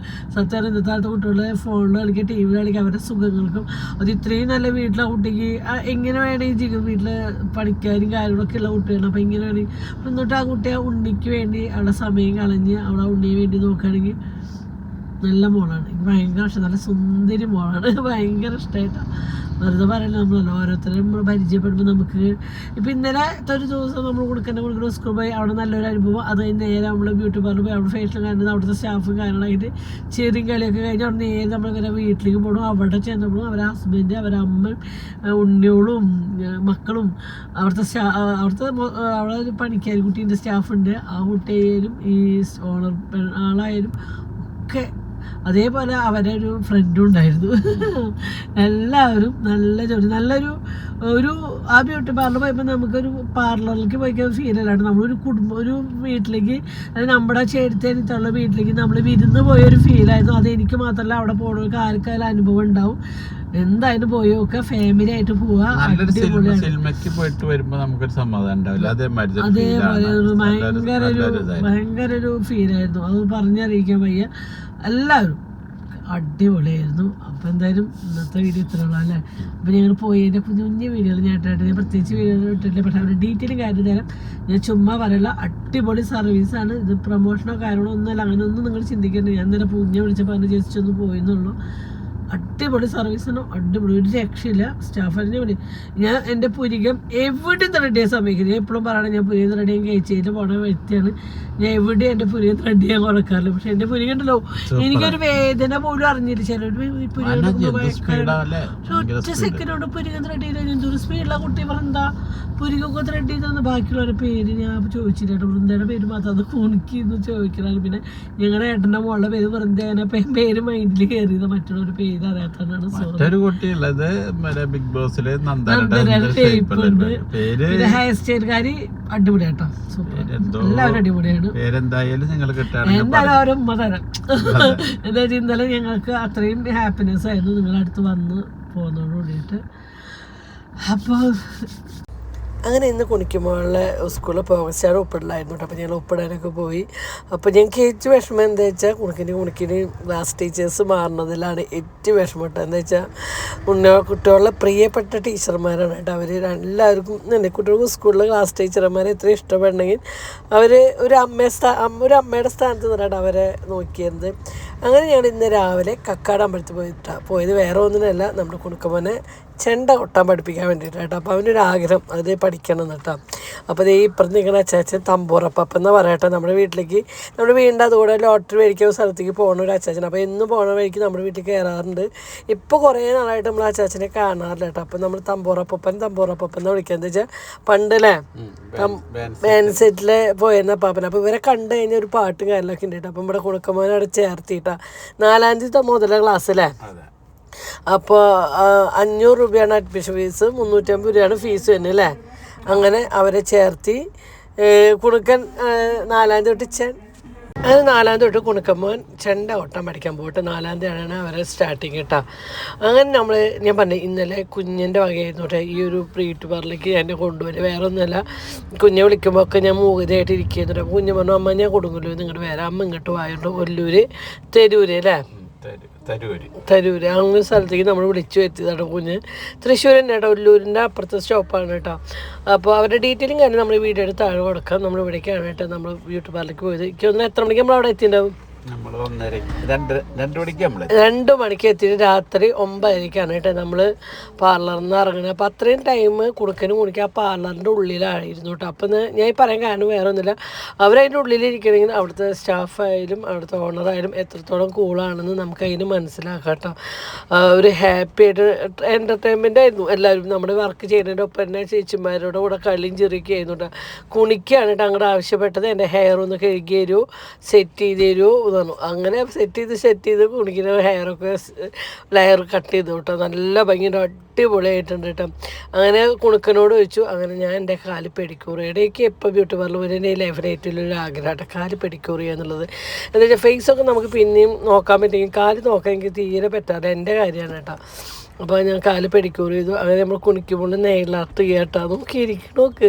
സത്യം ഇന്നത്തെ കാലത്ത് കുട്ടികളെ ഫോണിൽ കളിക്കുക, ടി വിയിൽ കളിക്കുക, അവരുടെ സുഖങ്ങൾക്കും അത് ഇത്രയും നല്ല വീട്ടിലെ കുട്ടിക്ക് എങ്ങനെ വേണമെങ്കിൽ ജീവിക്കും. വീട്ടിൽ പഠിക്കാനും കാര്യങ്ങളൊക്കെ ഉള്ള കുട്ടിയാണ്. അപ്പം ഇങ്ങനെ വേണമെങ്കിൽ എന്നിട്ട് ആ കുട്ടിയെ ഉണ്ണിക്ക് വേണ്ടി അവളുടെ സമയം കളഞ്ഞ് അവളെ ഉണ്ണിയെ വേണ്ടി നോക്കുകയാണെങ്കിൽ നല്ല മോളാണ്. എനിക്ക് ഭയങ്കര ഇഷ്ടം. നല്ല സുന്ദരി മോളാണ്. ഭയങ്കര ഇഷ്ടമായിട്ടാണ്. വെറുതെ പറയല്ലോ നമ്മളല്ല ഓരോരുത്തരും നമ്മൾ പരിചയപ്പെടുമ്പോൾ നമുക്ക്. ഇപ്പം ഇന്നലത്തെ ഒരു ദിവസം നമ്മൾ കൊടുക്കുന്ന സ്കൂൾ പോയി അവിടെ നല്ലൊരു അനുഭവം. അത് കഴിഞ്ഞ് നേരെ നമ്മൾ ബ്യൂട്ടി പാർലർ പോയി അവിടെ ഫേഷ്യൽ കാണുന്നത് അവിടുത്തെ സ്റ്റാഫും കാര്യങ്ങളായിട്ട് ചെറിയും കളിയൊക്കെ കഴിഞ്ഞ് അവിടെ നേരെ നമ്മൾ ഇങ്ങനെ വീട്ടിലേക്ക് പോകണം. അവിടെ ചെന്നപ്പോഴും അവരുടെ ഹസ്ബൻഡ്, അവരുടെ അമ്മയും ഉണ്ണിയോളും മക്കളും അവിടെ ഒരു പണിക്കാരി കുട്ടീൻ്റെ സ്റ്റാഫുണ്ട്. ആ കുട്ടിയായാലും ഈ ഓണർ ആളായാലും ഒക്കെ അതേപോലെ അവരെ ഒരു ഫ്രണ്ടും ഉണ്ടായിരുന്നു. എല്ലാവരും നല്ല ജോലി നല്ലൊരു ആ ബ്യൂട്ടി പാർലർ പോയപ്പോൾ നമുക്കൊരു പാർലറിലേക്ക് പോയിക്കാൻ ഫീൽ അല്ലാണ്ട് നമ്മളൊരു ഒരു വീട്ടിലേക്ക് അതായത് നമ്മുടെ ചേർത്തേനിത്തുള്ള വീട്ടിലേക്ക് നമ്മൾ വിരുന്ന് പോയൊരു ഫീലായിരുന്നു. അതെനിക്ക് മാത്രമല്ല അവിടെ പോകുന്നവർക്ക് ആർക്കായാലും അനുഭവം ഉണ്ടാവും. എന്തായാലും പോയൊക്കെ ഫാമിലി ആയിട്ട് പോവാ. അതേപോലെ ഭയങ്കര ഒരു ഫീലായിരുന്നു. അത് പറഞ്ഞറിയിക്കാൻ വയ്യ. എല്ലാവരും അടിപൊളിയായിരുന്നു. അപ്പോൾ എന്തായാലും ഇന്നത്തെ വീഡിയോ ഇത്രയുള്ളൂ അല്ലേ. അപ്പോൾ ഞങ്ങൾ പോയതിൻ്റെ കുഞ്ഞു കുഞ്ഞു വീഡിയോകൾ ഞാൻ പ്രത്യേകിച്ച് വീഡിയോ ഇട്ടിട്ടില്ല. പക്ഷേ അവരുടെ ഡീറ്റെയിലും കാര്യം തരാം. ഞാൻ ചുമ്മാ പറയില്ല, അടിപൊളി സർവീസാണ്. ഇത് പ്രൊമോഷനോ കാര്യങ്ങളോ ഒന്നുമല്ല, അങ്ങനെയൊന്നും നിങ്ങൾ ചിന്തിക്കേണ്ട. ഞാൻ ഇന്നലെ പൂഞ്ഞ വിളിച്ചപ്പോൾ അതിന് ജസ്റ്റ് ഒന്ന് പോയെന്നുള്ളൂ. അടിപൊളി സർവീസാണ്, അടിപൊളി, ഒരു രക്ഷയില്ല. സ്റ്റാഫിനെ വിളി. ഞാൻ എൻ്റെ പുരികം എവിടെ ത്രെഡ് ചെയ്യാൻ സമയത്ത് ഞാൻ എപ്പോഴും പറയണം, ഞാൻ പുരികം ത്രെഡ് ചെയ്യാൻ കഴിച്ചതിൽ പോണ വ്യക്തിയാണ്. ഞാൻ എവിടെ എൻ്റെ പുരികം ത്രെഡ് ചെയ്യാൻ കുറക്കാറില്ല. പക്ഷെ എൻ്റെ പുരികം ഉണ്ടല്ലോ, എനിക്കൊരു വേദന പോലും അറിഞ്ഞില്ല. ചിലർ ഒറ്റ സെക്കൻഡ് കൊണ്ട് പുരികം ത്രെഡ് ചെയ്താൽ എന്തൊരു സ്പീഡിലാണ് കുട്ടി പറഞ്ഞാ പുരികൊക്കെ ത്രെഡ് ചെയ്തെന്ന്. ബാക്കിയുള്ളവരുടെ പേര് ഞാൻ ചോദിച്ചില്ല കേട്ടോ. വൃന്ദയുടെ പേര് മാത്രം അത് കുണിക്കുന്നു ചോദിക്കലാണ്. പിന്നെ ഞങ്ങളുടെ ഏട്ടൻ്റെ മോളുടെ പേര് വൃന്ദ, അങ്ങനെ പേര് മൈൻഡിൽ കയറിയത്, മറ്റുള്ളവർ പേര് അറിയാത്തതാണ്. ബിഗ് ബോസിലെ ഹെയർ സ്റ്റൈൽക്കാരി അടിപൊളിയാട്ടോ, സൂപ്പർ, എല്ലാവരും അടിപൊളിയാണ്. എന്തായാലും അവരെ ഉമ്മ തരാം. എന്താ വെച്ചാൽ ഇന്നലെ ഞങ്ങൾക്ക് അത്രയും ഹാപ്പിനെസ് ആയിരുന്നു നിങ്ങളുടെ അടുത്ത് വന്ന് പോകുന്നതോട് കൂടിയിട്ട്. അപ്പോൾ അങ്ങനെ ഇന്ന് കുണിക്കുമ്പോഴുള്ള സ്കൂളിൽ പ്രോഗ്രസ് ഒപ്പിടലായിരുന്നു കേട്ടോ. അപ്പോൾ ഞങ്ങൾ ഒപ്പിടാനൊക്കെ പോയി. അപ്പോൾ ഞങ്ങൾക്ക് ഏറ്റവും വിഷമം എന്താ വെച്ചാൽ കുണിക്കിന് ക്ലാസ് ടീച്ചേഴ്സ് മാറുന്നതിലാണ് ഏറ്റവും വിഷമം കേട്ടോ. എന്താ വെച്ചാൽ കുട്ടികളുടെ പ്രിയപ്പെട്ട ടീച്ചർമാരാണ് കേട്ടോ. അവർ എല്ലാവർക്കും തന്നെ കുട്ടികൾക്ക് സ്കൂളിലെ ക്ലാസ് ടീച്ചർമാരെ എത്ര ഇഷ്ടപ്പെടണമെങ്കിൽ അവർ ഒരു അമ്മയുടെ സ്ഥാനത്ത് നിന്നിട്ടാണ് അവരെ നോക്കിയത്. അങ്ങനെ ഞങ്ങൾ ഇന്ന് രാവിലെ കക്കാട് അമ്പലത്തിൽ പോയത് വേറെ ഒന്നിനല്ല, നമ്മുടെ കുണുക്കമ്മനെ ചെണ്ട കൊട്ടാൻ പഠിപ്പിക്കാൻ വേണ്ടിയിട്ട് കേട്ടോ. അപ്പോൾ അവനൊരു ആഗ്രഹം അത് പഠിക്കണം കേട്ടോ. അപ്പോൾ ഇത് ഈ ഇപ്പുറത്ത് നിൽക്കുന്ന അച്ചാച്ചൻ തമ്പൂറപ്പം എന്ന് പറയട്ടെ. നമ്മുടെ വീട്ടിലേക്ക്, നമ്മുടെ വീടിൻ്റെ അതുകൂടെ ലോട്ടറി മേടിക്കുന്ന സ്ഥലത്തേക്ക് പോകുന്ന ഒരു അച്ചാച്ചൻ. അപ്പോൾ എന്നും പോകുന്ന വഴിക്ക് നമ്മുടെ വീട്ടിൽ കയറാറുണ്ട്. ഇപ്പോൾ കുറേ നാളായിട്ട് നമ്മൾ അച്ചാച്ചനെ കാണാറില്ല കേട്ടോ. അപ്പോൾ നമ്മൾ തമ്പൂറപ്പം എന്ന് വിളിക്കുക. എന്താ വെച്ചാൽ പണ്ടല്ലേ ബാൻഡ് സെറ്റിൽ പോയിരുന്ന പാപ്പൻ. അപ്പോൾ ഇവരെ കണ്ടു കഴിഞ്ഞാൽ ഒരു പാട്ടും കാര്യങ്ങളൊക്കെ ഉണ്ട് കേട്ടോ. അപ്പം ഇവിടെ കുണുക്കമ്മനെ അവിടെ ചേർത്തിട്ടാ 4-ാം തീയതി മുതലേ ക്ലാസ്സിലേ. അപ്പോൾ 500 രൂപയാണ് അഡ്മിഷൻ ഫീസ്, 350 രൂപയാണ് ഫീസ് തന്നെ അല്ലേ. അങ്ങനെ അവരെ ചേർത്തി കുണുക്കൻ 4-ാം തീയതി അങ്ങനെ 4-ാം തീയതി കുണുക്കമ്മോൻ ചെണ്ട കൊട്ടാൻ പഠിക്കാൻ പോയിട്ട് 4-ാം തീയതിയാണ് അവരെ സ്റ്റാർട്ടിങ് കേട്ടോ. അങ്ങനെ ഞാൻ പറഞ്ഞു ഇന്നലെ കുഞ്ഞിൻ്റെ വകയായിരുന്നു കേട്ടോ ഈ ഒരു ബ്യൂട്ടി പാർലറിലേക്ക് എന്നെ കൊണ്ടുവരും. വേറെ ഒന്നുമല്ല, കുഞ്ഞെ വിളിക്കുമ്പോൾ ഒക്കെ ഞാൻ മൂകതയായിട്ട് ഇരിക്കുന്നുണ്ട്. അപ്പോൾ കുഞ്ഞ് പറഞ്ഞു, അമ്മ ഞാൻ കൊടുങ്ങല്ലോ, നിങ്ങളുടെ വരാം, അമ്മ ഇങ്ങോട്ട് പോയിട്ട് ഒല്ലൂര് തെരൂര് അല്ലേ, തരൂര് അങ്ങനെ സ്ഥലത്തേക്ക് നമ്മൾ വിളിച്ചു വരുത്തിയതാണ്. കുഞ്ഞ് തൃശ്ശൂർ തന്നെ കേട്ടോ, ഒല്ലൂരിൻ്റെ അപ്പുറത്തെ സ്റ്റോപ്പാണ് കേട്ടോ. അപ്പോൾ അവരുടെ ഡീറ്റെയിലും കാര്യം നമ്മൾ വീഡിയോ എടുത്ത് താഴെ കൊടുക്കാം. നമ്മൾ ഇവിടേക്കാണ് കേട്ടോ നമ്മൾ ബ്യൂട്ടി പാർലറിലേക്ക് പോയത്. എനിക്ക് തോന്നുന്നു എത്ര മണിക്ക് നമ്മൾ അവിടെ എത്തിയിട്ടുണ്ടാവും? 2 മണിക്ക് എത്തിയിട്ട് രാത്രി 9:30 കേട്ടോ നമ്മൾ പാർലറിൽ നിന്ന് ഇറങ്ങുന്നത്. അപ്പോൾ അത്രയും ടൈം കുണുക്കനും ആ പാർലറിൻ്റെ ഉള്ളിലായിരുന്നു കേട്ടോ. അപ്പം ഞാൻ പറയാൻ കാരണം വേറെ ഒന്നുമില്ല, അവരതിൻ്റെ ഉള്ളിലിരിക്കണമെങ്കിൽ അവിടുത്തെ സ്റ്റാഫായാലും അവിടുത്തെ ഓണറായാലും എത്രത്തോളം കൂളാണെന്ന് നമുക്ക് അതിന് മനസ്സിലാക്കാം കേട്ടോ. ഒരു ഹാപ്പി ആയിട്ട് എൻ്റർടൈൻമെൻ്റ് ആയിരുന്നു എല്ലാവരും. നമ്മുടെ വർക്ക് ചെയ്യുന്നതിൻ്റെ ഒപ്പം തന്നെ ചേച്ചിമാരുടെ കൂടെ കളിയും ചെറിയൊക്കെ ആയിരുന്നു കേട്ടോ. കുണിക്കാണ് കേട്ടോ അങ്ങോട്ട് ആവശ്യപ്പെട്ടത്, എൻ്റെ ഹെയർ ഒന്ന് കഴുകി തരുമോ, സെറ്റ് ചെയ്ത് തരുമോ പറഞ്ഞു. അങ്ങനെ സെറ്റ് ചെയ്ത് കുണിക്കുന്ന ഹെയറൊക്കെ ലെയർ കട്ട് ചെയ്തു കേട്ടോ. നല്ല ഭംഗിയുടെ അടിപൊളിയായിട്ടുണ്ട് കേട്ടോ. അങ്ങനെ കുണുക്കനോട് ചോദിച്ചു. അങ്ങനെ ഞാൻ എൻ്റെ കാല് പെഡിക്യൂർ ഇടയ്ക്ക് എപ്പോൾ ബ്യൂട്ടി പാർലർ വരെ എൻ്റെ ലൈഫിന് ഏറ്റവും ഒരു ആഗ്രഹമായിട്ട് കാല് പെഡിക്യൂർ ചെയ്യുക എന്നുള്ളത്. എന്താ വെച്ചാൽ ഫേസൊക്കെ നമുക്ക് പിന്നെയും നോക്കാൻ പറ്റുമെങ്കിൽ കാല് നോക്കാൻ എനിക്ക് തീരെ പറ്റാതെ എൻ്റെ കാര്യമാണ് കേട്ടോ. അപ്പോൾ ഞാൻ കാല് പെഡിക്യൂർ ചെയ്തു. അങ്ങനെ നമ്മൾ കുണിക്കുമ്പോൾ നെയിലാർട്ട് കേട്ടോ. നോക്ക്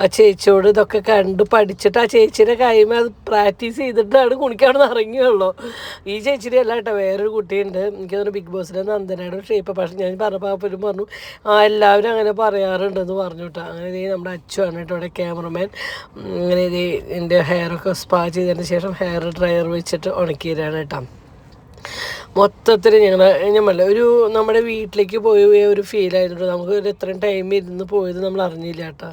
ആ ചേച്ചിയോട് ഇതൊക്കെ കണ്ട് പഠിച്ചിട്ട് ആ ചേച്ചീൻ്റെ കൈമ അത് പ്രാക്ടീസ് ചെയ്തിട്ടാണ് കുണിക്കാൻ അവിടെ നിന്ന് ഇറങ്ങിയുള്ളൂ. ഈ ചേച്ചിയുടെ അല്ല കേട്ടോ, വേറൊരു കുട്ടിയുണ്ട്, എനിക്ക് തോന്നുന്നു ബിഗ് ബോസിലെ നന്ദനയുടെ ഷേപ്പ്. പക്ഷേ ഞാൻ പറഞ്ഞപ്പോൾ പറഞ്ഞു എല്ലാവരും അങ്ങനെ പറയാറുണ്ടെന്ന് പറഞ്ഞു കേട്ടോ. അങ്ങനെ ഇതേ നമ്മുടെ അച്ചുവാണ് കേട്ടോ അവിടെ ക്യാമറമാൻ. അങ്ങനെ ഇതേ എൻ്റെ ഹെയറൊക്കെ സ്പാ ചെയ്തതിന് ശേഷം ഹെയർ ഡ്രയർ വെച്ചിട്ട് ഉണക്കിയതാണ് കേട്ടോ. മൊത്തത്തിൽ ഞങ്ങൾ ഒരു നമ്മുടെ വീട്ടിലേക്ക് പോയ ഒരു ഫീലായിരുന്നു. നമുക്ക് എത്രയും ടൈം ഇരുന്ന് പോയത് നമ്മൾ അറിഞ്ഞില്ല കേട്ടോ.